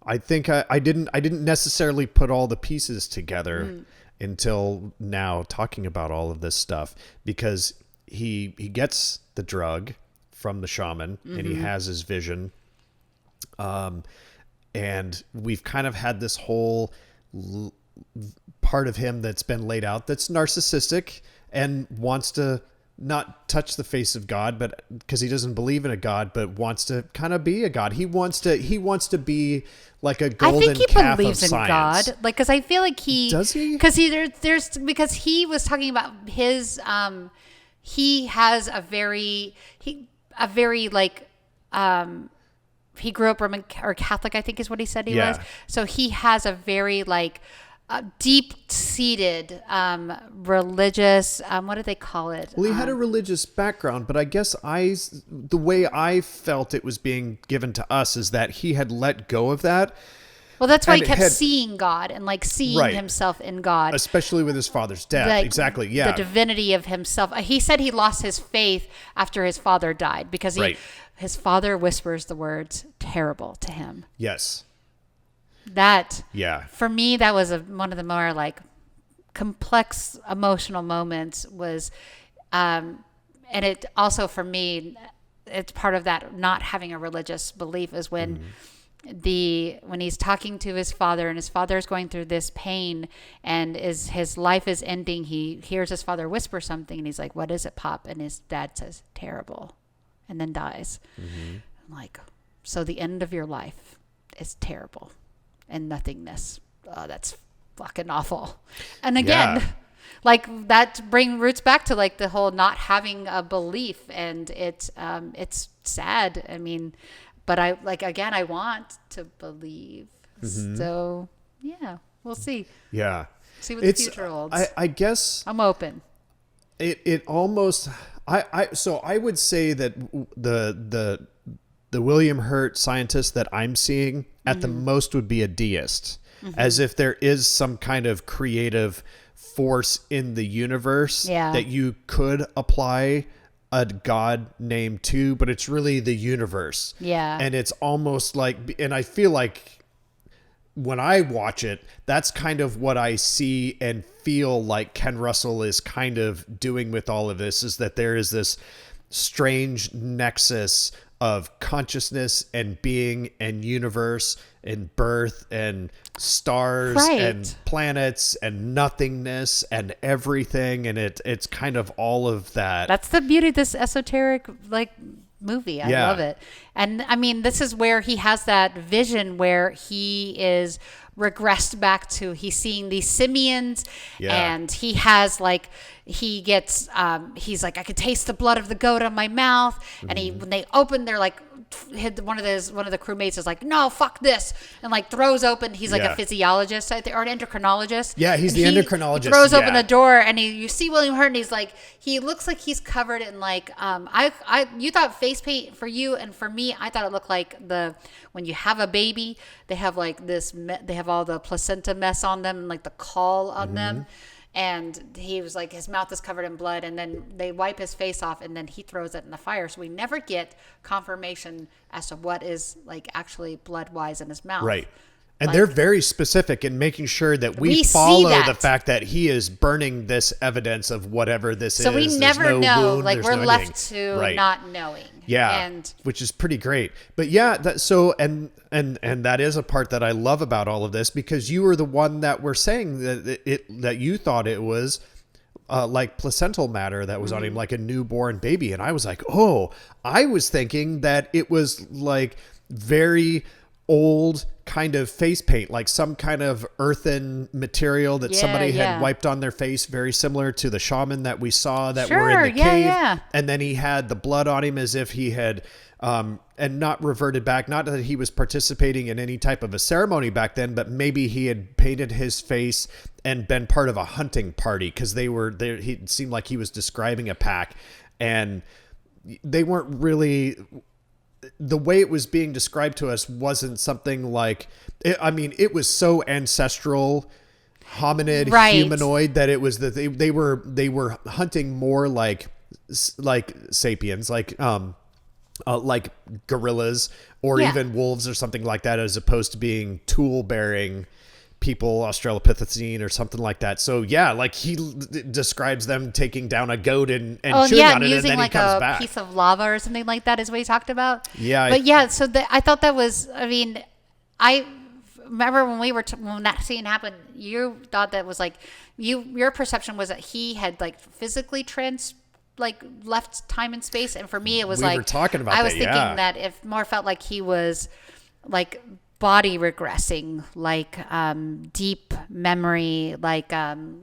I think I didn't necessarily put all the pieces together until now, talking about all of this stuff, because he gets the drug from the shaman and he has his vision. And we've kind of had this whole part of him that's been laid out that's narcissistic and wants to not touch the face of God, but because he doesn't believe in a God, but wants to kind of be a God. He wants to be like a golden calf of science. I think he believes in God, like, because I feel like does he? Because because he was talking about his he has a very like he grew up Roman or Catholic, I think is what he said he was. So he has a very like deep-seated religious, what do they call it? Well, he had a religious background, but I guess the way I felt it was being given to us is that he had let go of that. Well, that's why he kept seeing God and like seeing himself in God. Especially with his father's death. Like, exactly, yeah. The divinity of himself. He said he lost his faith after his father died because his father whispers the words terrible to him. Yes. That, for me, that was one of the more like complex emotional moments was, and it also for me, it's part of that not having a religious belief is when when he's talking to his father and his father is going through this pain and his life is ending, he hears his father whisper something and he's like, "What is it, Pop?" And his dad says, "Terrible," and then dies. I'm like, so the end of your life is terrible. And nothingness. Oh, that's fucking awful. And again, like that roots back to like the whole not having a belief, and it's sad. I mean, but I want to believe. So yeah, we'll see. Yeah, see what the future holds. I guess I'm open. It almost so I would say that the William Hurt scientist that I'm seeing at the most would be a deist, as if there is some kind of creative force in the universe that you could apply a God name to, but it's really the universe. Yeah. And it's almost like, and I feel like when I watch it, that's kind of what I see and feel like Ken Russell is kind of doing with all of this, is that there is this strange nexus of consciousness and being and universe and birth and stars and planets and nothingness and everything, and it's kind of all of that. That's the beauty of this esoteric like movie. I love it. And I mean, this is where he has that vision where he is regressed back to, he's seeing these simians and he has like, he gets he's like, I could taste the blood of the goat on my mouth. And when they open, they're like, one of the crewmates is like, no, fuck this, and like throws open, he's like a physiologist or an endocrinologist. He's the endocrinologist. He throws open the door and you see William Hurt and he's like, he looks like he's covered in like you thought face paint for you, and for me I thought it looked like when you have a baby, they have like this they have all the placenta mess on them and like the caul on them. And he was like, his mouth is covered in blood, and then they wipe his face off, and then he throws it in the fire. So we never get confirmation as to what is like actually blood-wise in his mouth. Right. And they're very specific in making sure that we follow the fact that he is burning this evidence of whatever this is. So we never know. Like, we're left to not knowing. Yeah, and which is pretty great. But yeah, and that is a part that I love about all of this, because you were the one that were saying that you thought it was like placental matter that was on him, like a newborn baby. And I was like, I was thinking that it was like very old kind of face paint, like some kind of earthen material that somebody had wiped on their face, very similar to the shaman that we saw that were in the cave. And then he had the blood on him as if he had and not reverted back, not that he was participating in any type of a ceremony back then, but maybe he had painted his face and been part of a hunting party, because he seemed like he was describing a pack, and they weren't really, the way it was being described to us wasn't something like, it was so ancestral, hominid, humanoid, that it was that they were hunting more like sapiens, like gorillas or even wolves or something like that, as opposed to being tool bearing people, Australopithecine or something like that. So like he describes them taking down a goat and chewing on it, and then he comes back. Piece of lava or something like that is what he talked about. So I thought that was, I remember when that scene happened, you thought that was like, your perception was that he had like physically left time and space, and for me it was we were talking about I was thinking that it more felt like he was like body regressing, like deep memory, like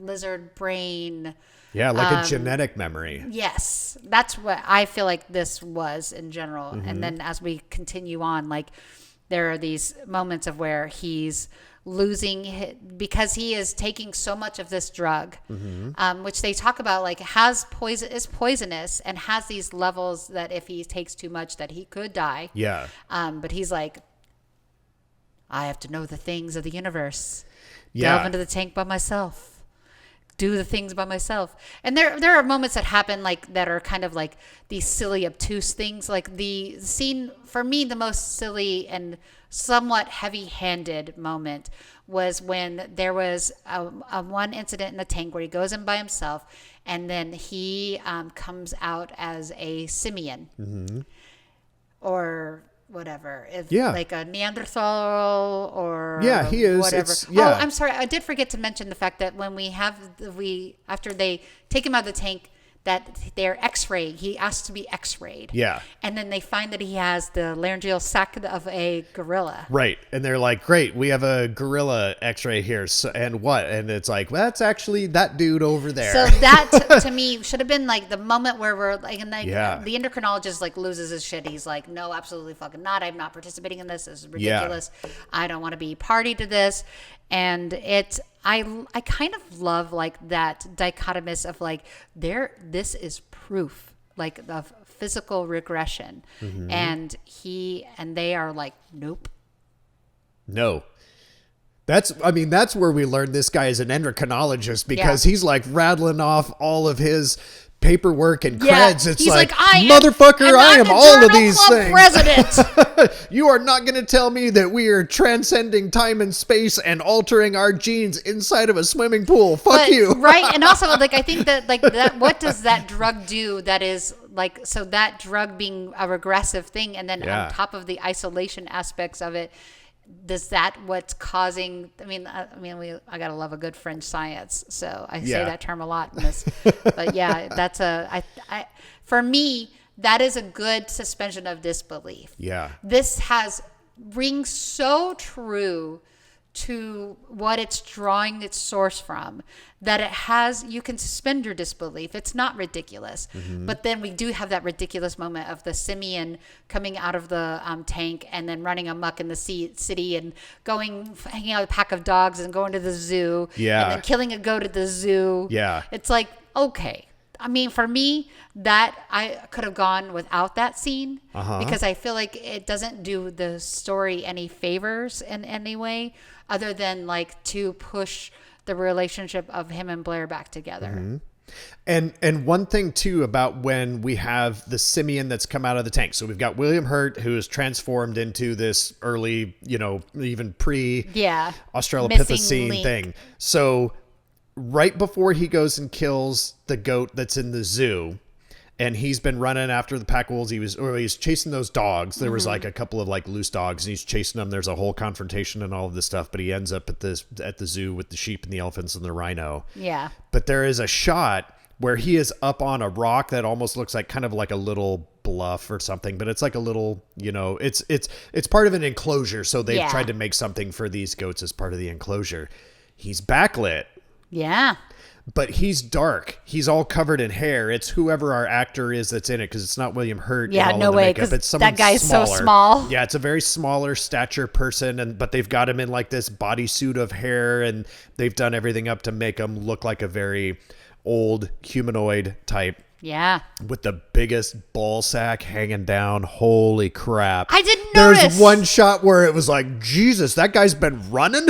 lizard brain, like a genetic memory. Yes, that's what I feel like this was in general. And then as we continue on, like there are these moments of where he's losing, because he is taking so much of this drug, which they talk about, like is poisonous and has these levels that if he takes too much that he could die. But he's like, I have to know the things of the universe. Delve into the tank by myself. Do the things by myself. And there are moments that happen like that are kind of like these silly, obtuse things. Like the scene, for me, the most silly and somewhat heavy-handed moment was when there was a one incident in the tank where he goes in by himself, and then he comes out as a simian. Or whatever, like a Neanderthal or he is whatever. I'm sorry, I did forget to mention the fact that when after they take him out of the tank, that they're x-rayed, he asks to be x-rayed, and then they find that he has the laryngeal sac of a gorilla, and they're like, great, we have a gorilla x-ray here, and it's like, well, that's actually that dude over there. So that to me should have been like the moment where we're like, and like the endocrinologist like loses his shit. He's like, no, absolutely fucking not, I'm not participating in this is ridiculous. I don't want to be party to this. And I kind of love like that dichotomous of like this is proof like of physical regression, and they are like, nope. No. That's where we learned this guy is an endocrinologist, because he's like rattling off all of his paperwork and creds. It's like motherfucker, I am all of these things. President. You are not going to tell me that we are transcending time and space and altering our genes inside of a swimming pool. Fuck you. Right. And also, like, I think that, like, that, what does that drug do that is, like, so that drug being a regressive thing, and then on top of the isolation aspects of it, does that what's causing, I gotta love a good French science, so I say that term a lot in this, but that's for me, that is a good suspension of disbelief. This rings so true to what it's drawing its source from, that you can suspend your disbelief. It's not ridiculous. But then we do have that ridiculous moment of the simian coming out of the tank and then running amok in the city and hanging out with a pack of dogs and going to the zoo and then killing a goat at the zoo. It's like, okay. For me, that I could have gone without that scene, because I feel like it doesn't do the story any favors in any way, other than like to push the relationship of him and Blair back together. And one thing too about when we have the simian that's come out of the tank. So we've got William Hurt, who is transformed into this early, even pre Australopithecine thing. So right before he goes and kills the goat that's in the zoo, and he's been running after the pack wolves, he's chasing those dogs. There was like a couple of like loose dogs, and he's chasing them. There's a whole confrontation and all of this stuff, but he ends up at the zoo with the sheep and the elephants and the rhino. But there is a shot where he is up on a rock that almost looks like kind of like a little bluff or something, but it's like a little, it's part of an enclosure. So they've tried to make something for these goats as part of the enclosure. He's backlit. Yeah. But he's dark. He's all covered in hair. It's whoever our actor is that's in it, because it's not William Hurt. Yeah, in all no of the way, makeup. because It's someone that guy's smaller. so small. Yeah, it's a very smaller stature person, but they've got him in like this bodysuit of hair, and they've done everything up to make him look like a very old humanoid type. Yeah. With the biggest ball sack hanging down. Holy crap. I didn't notice. There's one shot where it was like, Jesus, that guy's been running.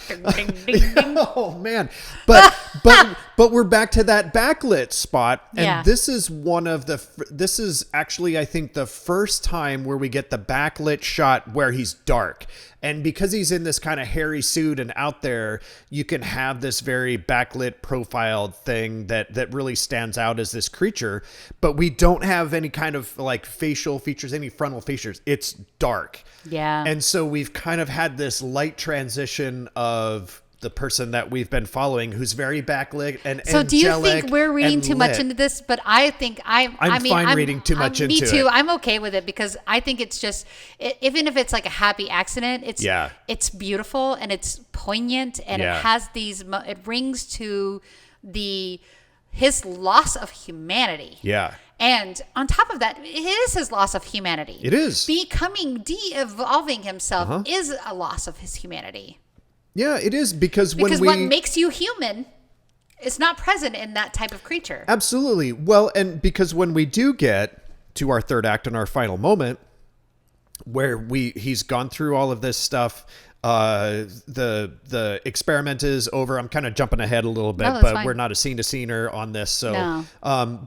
Ding, ding, ding. Oh man. But we're back to that backlit spot, and this is actually, I think, the first time where we get the backlit shot where he's dark. And because he's in this kind of hairy suit and out there, you can have this very backlit profiled thing that really stands out as this creature, but we don't have any kind of like facial features, any frontal features. It's dark. Yeah. And so we've kind of had this light transition of the person that we've been following, who's very backlit and so do you think we're reading too much lit. into this? But I think I'm reading too much into it. Me too. I'm okay with it, because I think it's just, even if it's like a happy accident, it's beautiful and it's poignant, and it has these, it rings to his loss of humanity. Yeah. And on top of that, it is his loss of humanity. It is. Becoming, de-evolving himself is a loss of his humanity. Yeah, it is, because what makes you human is not present in that type of creature. Absolutely. Well, and because when we do get to our third act and our final moment, where he's gone through all of this stuff, the experiment is over. I'm kind of jumping ahead a little bit, but fine. We're not a scene-to-scener on this. So, no.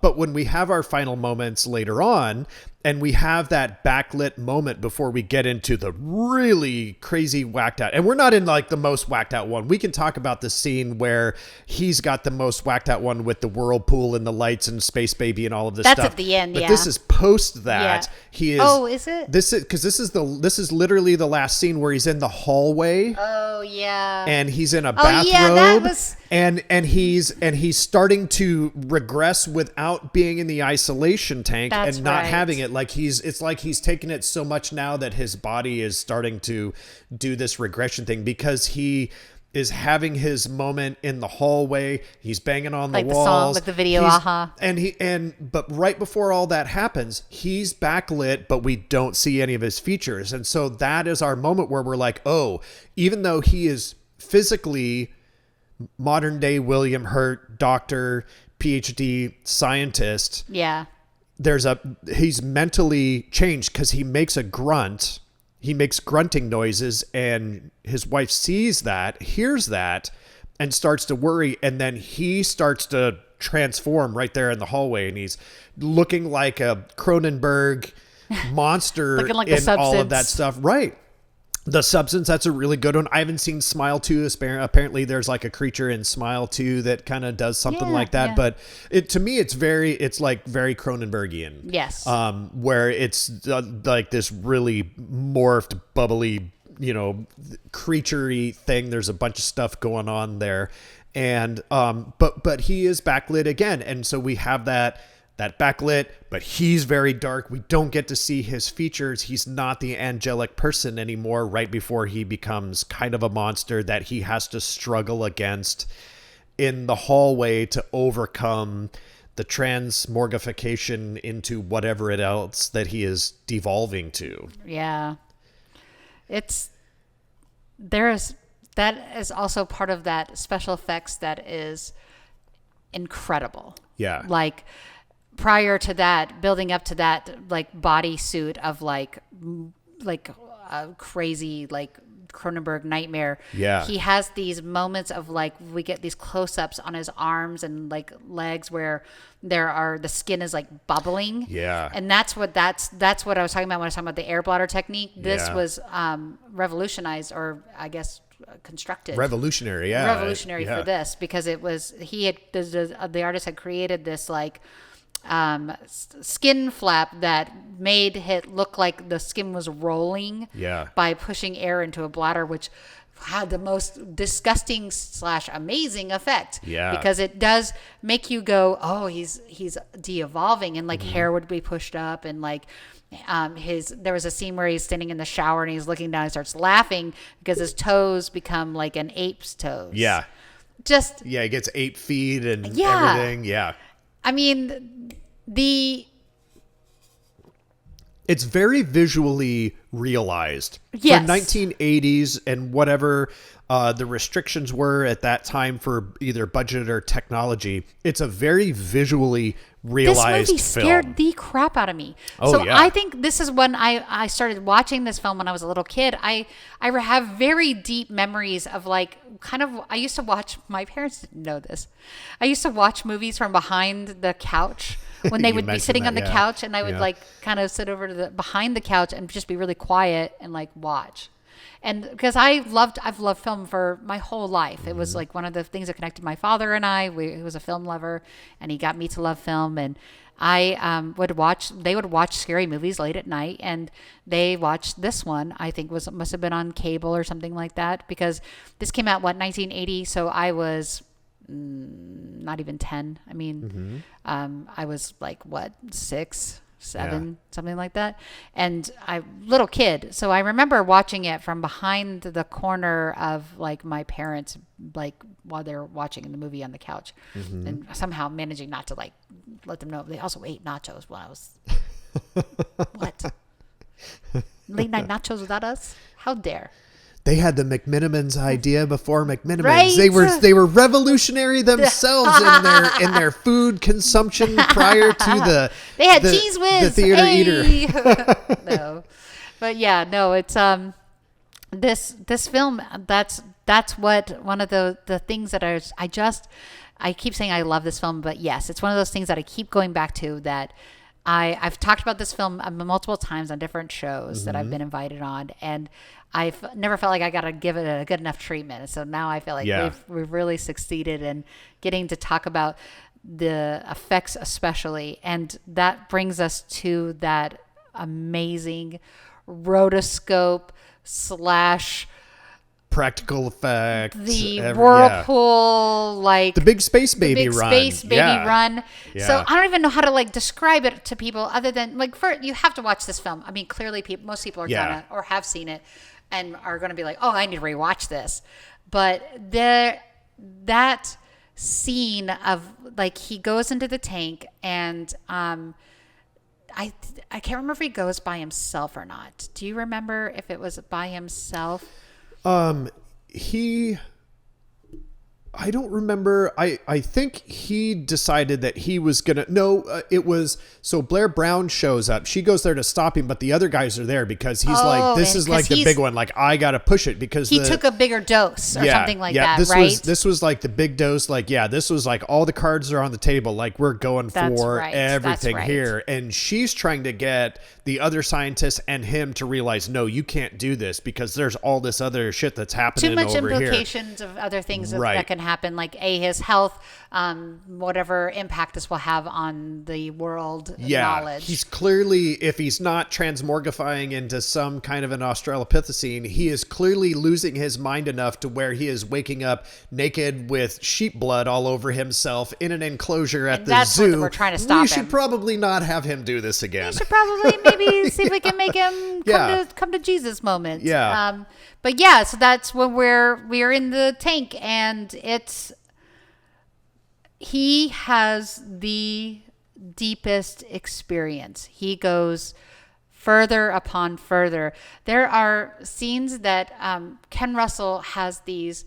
But when we have our final moments later on, and we have that backlit moment before we get into the really crazy whacked out. And we're not in like the most whacked out one. We can talk about the scene where he's got the most whacked out one with the whirlpool and the lights and Space Baby and all of this stuff. That's at the end, but this is post that. Yeah. He is. Oh, is it? This is literally the last scene where he's in the hallway. Oh yeah. And he's in a bathrobe. Yeah, that was. And he's starting to regress without being in the isolation tank. That's and not right. having it. It's like he's taken it so much now that his body is starting to do this regression thing, because he is having his moment in the hallway. He's banging on the walls. Like the song, like the video, But right before all that happens, he's backlit, but we don't see any of his features. And so that is our moment where we're like, oh, even though he is physically modern day William Hurt, doctor, PhD, scientist. Yeah. He's mentally changed, because he makes a grunt. He makes grunting noises, and his wife sees that, hears that, and starts to worry. And then he starts to transform right there in the hallway, and he's looking like a Cronenberg monster looking like in all of that stuff. Right. The Substance, that's a really good one. I haven't seen Smile 2. Apparently there's like a creature in Smile 2 that kind of does something like that. Yeah. But to me, it's like very Cronenbergian. Yes. Where it's like this really morphed, bubbly, creature-y thing. There's a bunch of stuff going on there. And, but he is backlit again. And so we have that backlit, but he's very dark. We don't get to see his features. He's not the angelic person anymore, right before he becomes kind of a monster that he has to struggle against in the hallway to overcome the transmorgification into whatever it else that he is devolving to. Yeah. That is also part of that special effects that is incredible. Yeah. Like, prior to that, building up to that, like bodysuit of like a crazy like Cronenberg nightmare. Yeah, he has these moments of like, we get these close-ups on his arms and like legs where the skin is like bubbling. Yeah, and that's what I was talking about when I was talking about the air blotter technique. This was revolutionized, or I guess constructed. Revolutionary for this, because it was the artist had created this like skin flap that made it look like the skin was rolling by pushing air into a bladder, which had the most disgusting / amazing effect. Because it does make you go, oh, he's de-evolving, and like hair would be pushed up, and like there was a scene where he's standing in the shower and he's looking down and starts laughing because his toes become like an ape's toes. He gets ape feet and everything. I mean, it's very visually realized. Yes. For 1980s and whatever the restrictions were at that time for either budget or technology, it's a very visually realized film. This movie scared the crap out of me. I think this is when I started watching this film when I was a little kid. I have very deep memories of like I used to watch, my parents didn't know this, I used to watch movies from behind the couch when they would be sitting on the couch, and I would like kind of sit over to behind the couch and just be really quiet and like watch. And because I've loved film for my whole life. It was like one of the things that connected my father and I. He was a film lover, and he got me to love film. And they would watch scary movies late at night, and they watched this one. I think must have been on cable or something like that, because this came out 1980, so I was not even 10. I mean, I was like 6, 7, something like that. And little kid. So I remember watching it from behind the corner of like my parents, like while they were watching the movie on the couch, and somehow managing not to like let them know. They also ate nachos when I was, what? Late night nachos without us? How dare. They had the McMenamins idea before McMenamins. Right. They were revolutionary themselves in their food consumption prior to they had cheese whiz, the theater eater. No, but yeah, no, it's this film. That's what one of the things that I keep saying I love this film, but yes, it's one of those things that I keep going back to, that I've talked about this film multiple times on different shows that I've been invited on, and I've never felt like I got to give it a good enough treatment. So now I feel like we've really succeeded in getting to talk about the effects especially. And that brings us to that amazing rotoscope / practical effects, the whirlpool, like the big space baby run. So I don't even know how to like describe it to people other than like, you have to watch this film. I mean, clearly most people are gonna or have seen it and are gonna be like, oh, I need to rewatch this. But that scene of like, he goes into the tank, and I can't remember if he goes by himself or not. Do you remember if it was by himself? I don't remember. I think he decided that he was gonna. No, it was. So Blair Brown shows up. She goes there to stop him, but the other guys are there because he's like, this is like the big one. Like, I gotta push it because he took a bigger dose or something like that. This was like the big dose. Like, this was like all the cards are on the table. Like, we're going for everything here. And she's trying to get the other scientists and him to realize, no, you can't do this because there's all this other shit that's happening over here. Too much implications of other things that can happen, like his health, whatever impact this will have on the world knowledge. He's clearly, if he's not transmorgifying into some kind of an Australopithecine, he is clearly losing his mind enough to where he is waking up naked with sheep blood all over himself in an enclosure at the zoo. What we're trying to stop him. We should probably not have him do this again. We should probably maybe see if we can make him come to Jesus moment. But yeah, so that's when we're in the tank, and he has the deepest experience. He goes further upon further. There are scenes that Ken Russell has these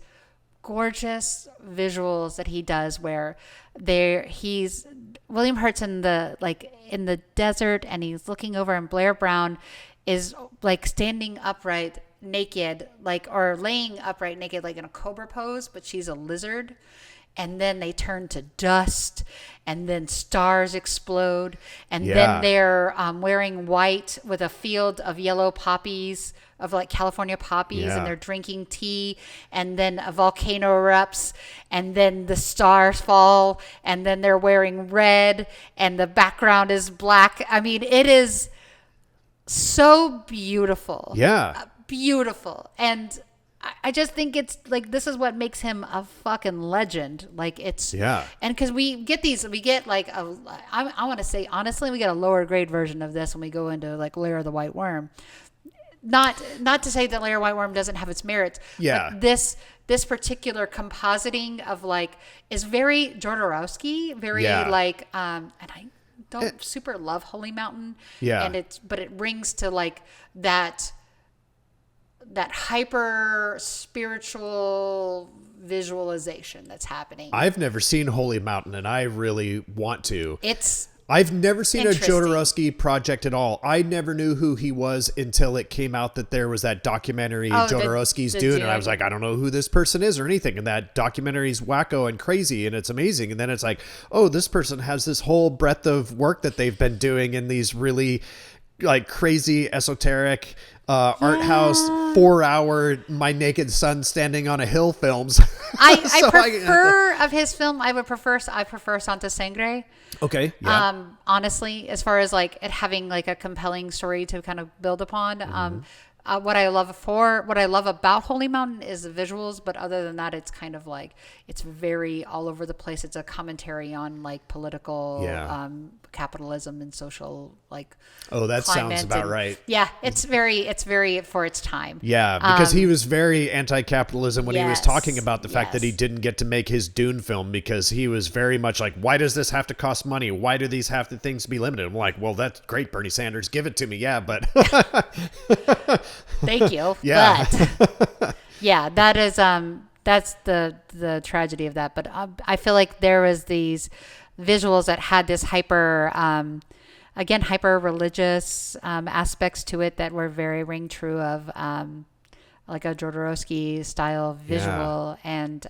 gorgeous visuals that he does where William Hurt's in the desert, and he's looking over, and Blair Brown is like standing upright naked, or laying upright naked, like in a cobra pose, but she's a lizard. and then they turn to dust, and then stars explode, and then they're wearing white with a field of yellow poppies, of like California poppies, and they're drinking tea, and then a volcano erupts, and then the stars fall, and then they're wearing red, and the background is black. I mean, it is so beautiful. Yeah. Beautiful. And I just think it's like, this is what makes him a fucking legend. Like it's, and cause we get like I want to say, honestly, we get a lower grade version of this when we go into like Lair of the White Worm. Not to say that Lair of the White Worm doesn't have its merits. Yeah. But this particular compositing of like is very Jodorowsky, very like, and I don't super love Holy Mountain. Yeah. And but it rings to like that hyper spiritual visualization that's happening. I've never seen Holy Mountain, and I really want to. I've never seen a Jodorowsky project at all. I never knew who he was until it came out that there was that documentary Jodorowsky's doing, and I was like, I don't know who this person is or anything. And that documentary's wacko and crazy, and it's amazing. And then it's like, oh, this person has this whole breadth of work that they've been doing in these really like crazy esoteric art house 4-hour My Naked Son Standing on a Hill films. I prefer of his film. I prefer Santa Sangre. Okay. Yeah. Honestly, as far as like it having like a compelling story to kind of build upon. What I love about Holy Mountain is the visuals, but other than that, it's kind of like, it's very all over the place. It's a commentary on like political, capitalism and social, like, oh, that sounds about right. Yeah. It's very for its time. Yeah. Because he was very anti-capitalism when he was talking about the fact that he didn't get to make his Dune film, because he was very much like, why does this have to cost money? Why do these have to things be limited? I'm like, well, that's great, Bernie Sanders, give it to me. Yeah. But thank you. Yeah. But yeah, that is, that's the tragedy of that. But I feel like there was these visuals that had this hyper religious aspects to it that were very ring true of like a Jodorowsky style visual. And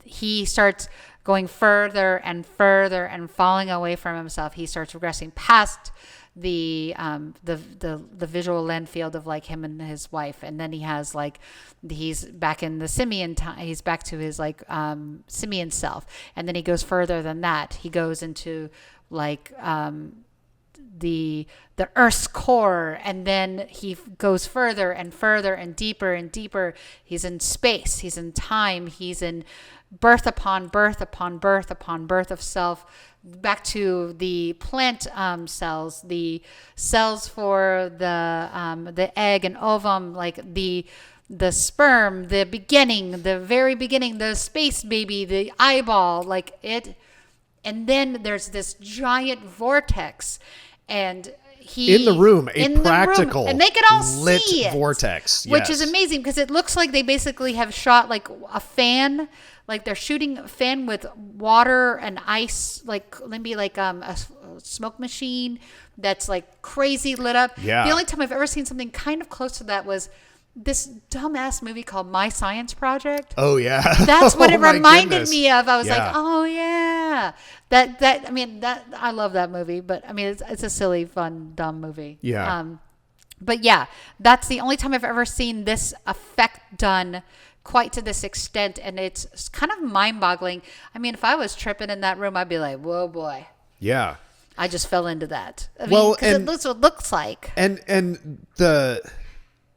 he starts going further and further and falling away from himself. He starts regressing past the visual land field of like him and his wife, and then he has like, he's back in the simian time. He's back to his like simian self, and then he goes further than that. He goes into like the Earth's core, and then he goes further and further and deeper and deeper. He's in space. He's in time. He's in birth upon birth upon birth upon birth of self, back to the plant cells, the cells for the egg and ovum, like the sperm, the beginning, the very beginning, the space baby, the eyeball, like it. And then there's this giant vortex, and in the room, practical, and they can all lit see it, vortex, which is amazing, because it looks like they basically have shot like a fan. Like they're shooting a fan with water and ice, like maybe like a smoke machine that's like crazy lit up. Yeah. The only time I've ever seen something kind of close to that was this dumbass movie called My Science Project. Oh yeah. That's what it reminded me of. I was like, oh yeah. I love that movie, but I mean, it's a silly, fun, dumb movie. Yeah. But yeah, that's the only time I've ever seen this effect done quite to this extent, and it's kind of mind-boggling. I mean, if I was tripping in that room, I'd be like, whoa, boy. Yeah. I just fell into that. I mean, because it looks what it looks like. And the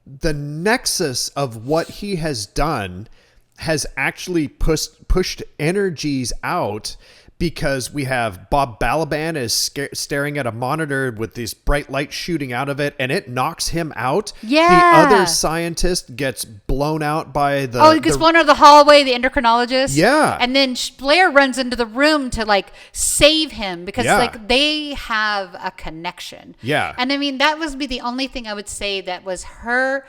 nexus of what he has done has actually pushed energies out, because we have Bob Baliban is staring at a monitor with these bright lights shooting out of it, and it knocks him out. Yeah. The other scientist gets blown out by the... Oh, he gets blown out of the hallway, the endocrinologist. Yeah. And then Blair runs into the room to like save him, because like they have a connection. Yeah. And I mean, that would be the only thing I would say that was her...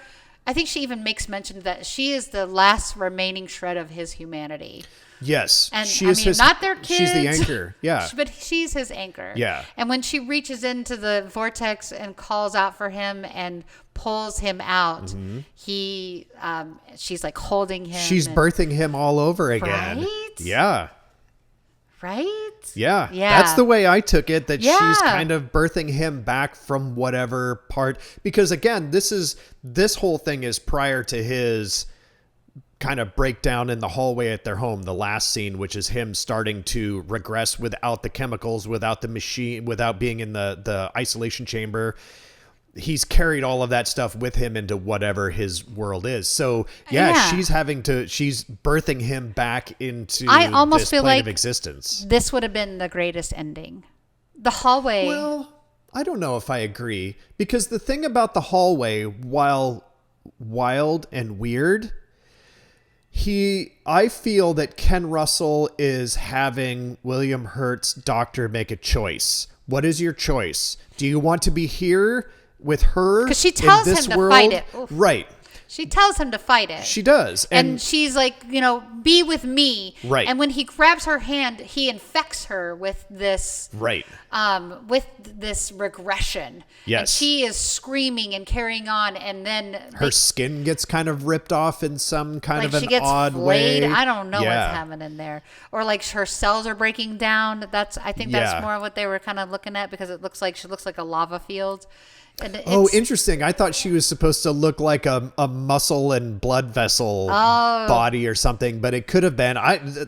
I think she even makes mention that she is the last remaining shred of his humanity. Yes. And She is not their kids. She's the anchor. Yeah. But she's his anchor. Yeah. And when she reaches into the vortex and calls out for him and pulls him out, she's like holding him. She's birthing him all over again. Right? Yeah. Right? Yeah. Yeah. That's the way I took it, that Yeah. she's kind of birthing him back from whatever part. Because again, this whole thing is prior to his kind of breakdown in the hallway at their home, the last scene, which is him starting to regress without the chemicals, without the machine, without being in the isolation chamber. He's carried all of that stuff with him into whatever his world is. So yeah. she's birthing him back into I almost this feel plane like of existence. this would have been the greatest ending. The hallway. Well, I don't know if I agree, because the thing about the hallway, while wild and weird, I feel that Ken Russell is having William Hurt's doctor make a choice. What is your choice? Do you want to be here with her? Because she tells him to fight it. Oof. Right. She tells him to fight it. She does. And she's like, be with me. Right. And when he grabs her hand, he infects her with this right. With this regression. Yes. And she is screaming and carrying on, and then her skin gets kind of ripped off in some kind of she an gets odd flayed. way. I don't know what's happening there. Or like her cells are breaking down. I think that's more what they were kind of looking at, because she looks like a lava field. And interesting. I thought she was supposed to look like a muscle and blood vessel body or something, but it could have been.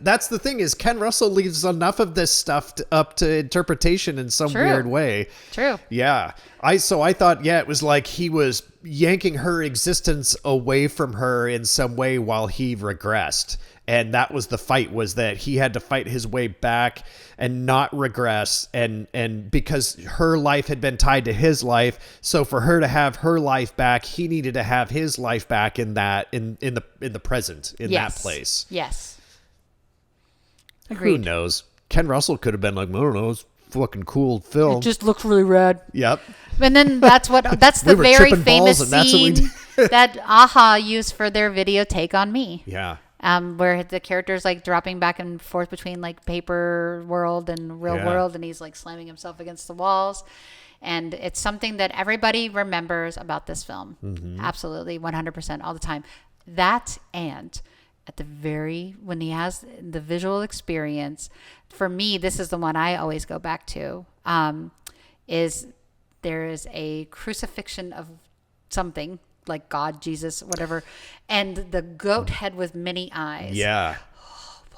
That's the thing, is Ken Russell leaves enough of this stuff up to interpretation in some weird way. True. Yeah. I thought, it was like he was yanking her existence away from her in some way while he regressed. And that was the fight, was that he had to fight his way back and not regress. And because her life had been tied to his life. So for her to have her life back, he needed to have his life back in the present, in that place. Yes. Agreed. Who knows? Ken Russell could have been like, I don't know, it's fucking cool film. It just looks really rad. Yep. And then that's the we very famous scene that AHA used for their video Take on Me. Yeah. Where the character's like dropping back and forth between like paper world and real world, and he's like slamming himself against the walls. And it's something that everybody remembers about this film. Mm-hmm. Absolutely, 100%, all the time. That, and at the when he has the visual experience, for me, this is the one I always go back to, is there is a crucifixion of something, like God, Jesus, whatever, and the goat head with many eyes. Yeah. Oh boy,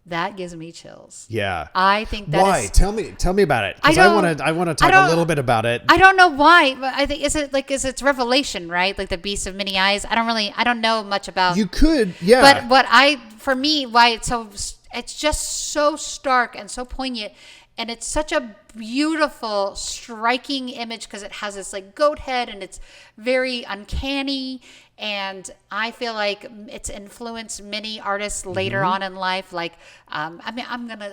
that gives me chills. Yeah. I think that. Why? Tell me about it. Because I want to talk a little bit about it. I don't know why, but I think is it's Revelation, right? Like the beast of many eyes. I don't know much about. You could, yeah. But why it's just so stark and so poignant. And it's such a beautiful, striking image, because it has this like goat head, and it's very uncanny. And I feel like it's influenced many artists later on in life. Like,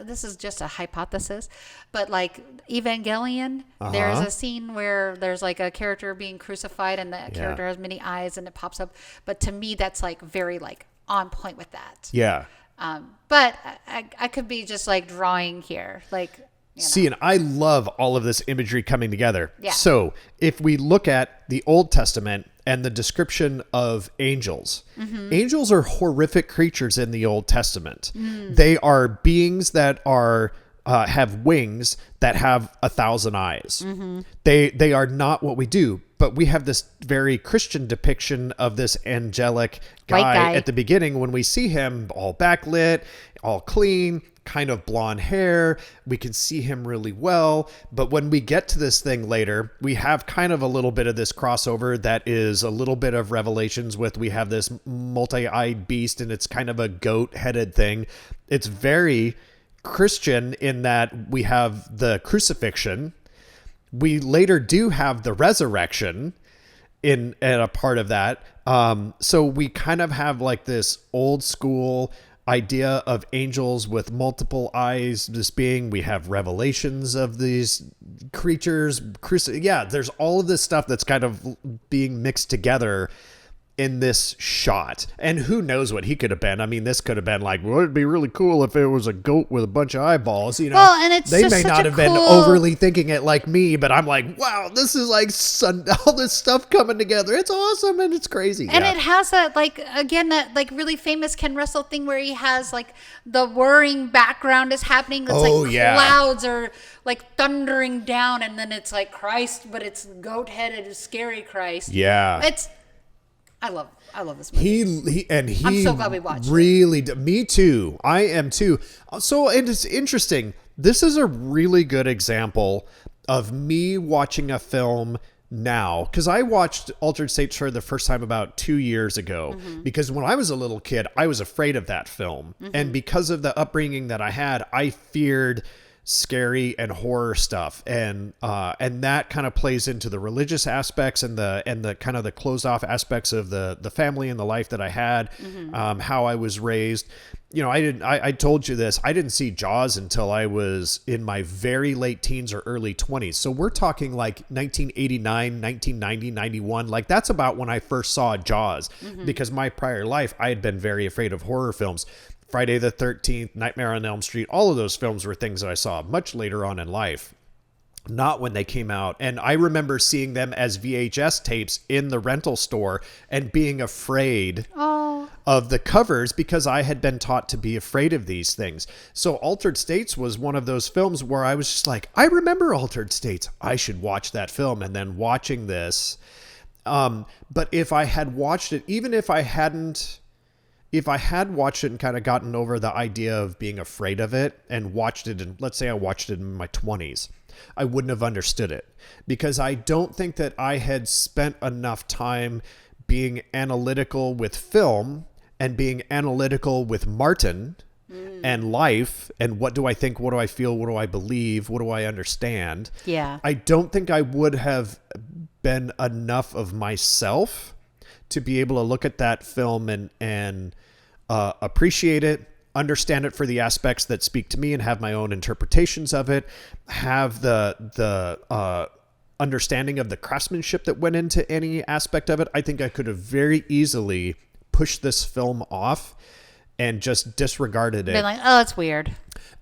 this is just a hypothesis, but like Evangelion, there's a scene where there's like a character being crucified, and the character has many eyes, and it pops up. But to me, that's like very like on point with that. Yeah. But I could be just like drawing here, like. See, and I love all of this imagery coming together. Yeah. So if we look at the Old Testament and the description of angels, angels are horrific creatures in the Old Testament. They are beings that are have wings that have 1,000 eyes. They are not what we do, but we have this very Christian depiction of this angelic guy at the beginning, when we see him all backlit, all clean, kind of blonde hair. We can see him really well. But when we get to this thing later, we have kind of a little bit of this crossover that is a little bit of Revelations with, we have this multi-eyed beast, and it's kind of a goat-headed thing. It's very Christian in that we have the crucifixion. We later do have the resurrection in a part of that. So we kind of have like this old school idea of angels with multiple eyes. We have revelations of these creatures. There's all of this stuff that's kind of being mixed together. in this shot. And who knows what he could have been. I mean, this could have been like, well, it'd be really cool if it was a goat with a bunch of eyeballs, you know. Well, and it's they just may such not a have been cool- overly thinking it like me, but I'm like, wow, this is like all this stuff coming together. It's awesome and it's crazy. And it has that, like, again, that like really famous Ken Russell thing where he has like the whirring background is happening. It's like clouds are like thundering down, and then it's like Christ, but it's goat-headed, scary Christ. Yeah. I love this movie. I'm so glad we watched it. Me too. I am too. So it's interesting. This is a really good example of me watching a film now, because I watched Altered States for the first time about 2 years ago, because when I was a little kid, I was afraid of that film. And because of the upbringing that I had, I feared scary and horror stuff, and that kind of plays into the religious aspects and the kind of the closed off aspects of the family and the life that I had, how I was raised. You know, I told you this, I didn't see Jaws until I was in my very late teens or early 20s. So we're talking like 1989, 1990, 91. Like that's about when I first saw Jaws, because my prior life, I had been very afraid of horror films. Friday the 13th, Nightmare on Elm Street, all of those films were things that I saw much later on in life, not when they came out. And I remember seeing them as VHS tapes in the rental store and being afraid of the covers, because I had been taught to be afraid of these things. So Altered States was one of those films where I was just like, I remember Altered States. I should watch that film. And then watching this. But if I had watched it, even if I had watched it and kind of gotten over the idea of being afraid of it and watched it, and let's say I watched it in my 20s, I wouldn't have understood it, because I don't think that I had spent enough time being analytical with film and being analytical with Martin and life and what do I think, what do I feel, what do I believe, what do I understand. Yeah. I don't think I would have been enough of myself to be able to look at that film and appreciate it, understand it for the aspects that speak to me, and have my own interpretations of it, have the understanding of the craftsmanship that went into any aspect of it. I think I could have very easily pushed this film off and just disregarded it. Been like, oh, it's weird.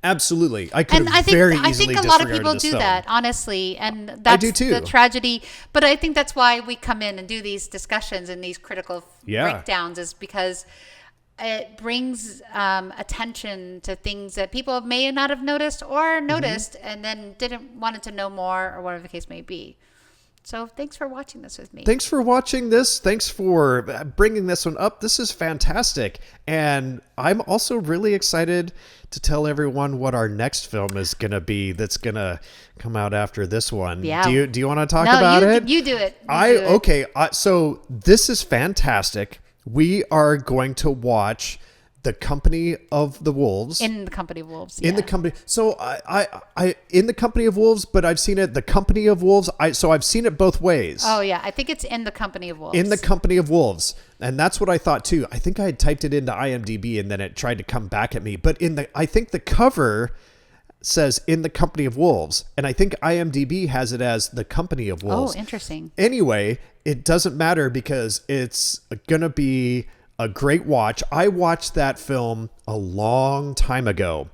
Absolutely. I could have very easily disregarded this film. I think a lot of people do that, honestly. And that's I do too. The tragedy. But I think that's why we come in and do these discussions and these critical breakdowns, is because it brings attention to things that people may not have noticed or noticed and then didn't wanted to know more, or whatever the case may be. So thanks for watching this with me. Thanks for watching this. Thanks for bringing this one up. This is fantastic. And I'm also really excited to tell everyone what our next film is going to be that's going to come out after this one. Yeah. Do you want to talk about it? You do it. Okay. So this is fantastic. We are going to watch The Company of the Wolves. In the Company of Wolves. In the company. So I in the Company of Wolves, but I've seen it, The Company of Wolves. So I've seen it both ways. Oh yeah. I think it's In the Company of Wolves. In the Company of Wolves. And that's what I thought too. I think I had typed it into IMDb and then it tried to come back at me. But I think the cover says In the Company of Wolves. And I think IMDb has it as The Company of Wolves. Oh, interesting. Anyway, it doesn't matter because it's going to be a great watch. I watched that film a long time ago.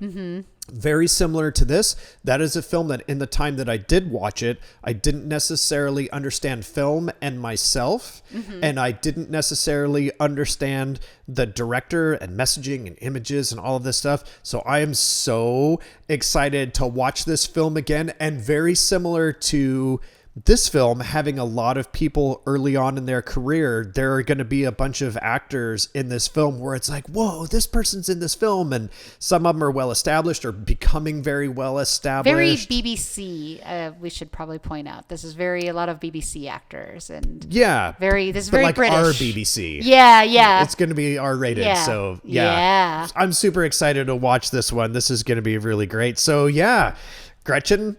Very similar to this. That is a film that in the time that I did watch it, I didn't necessarily understand film and myself. And I didn't necessarily understand the director and messaging and images and all of this stuff. So I am so excited to watch this film again. And very similar to this film, having a lot of people early on in their career, there are going to be a bunch of actors in this film where it's like, whoa, this person's in this film. And some of them are well established or becoming very well established. Very BBC, we should probably point out. This is a lot of BBC actors. And yeah. This is very like British. Our BBC. Yeah. It's going to be R-rated. Yeah. So yeah. I'm super excited to watch this one. This is going to be really great. So yeah, Gretchen,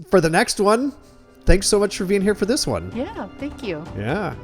for the next one, thanks so much for being here for this one. Yeah, thank you. Yeah.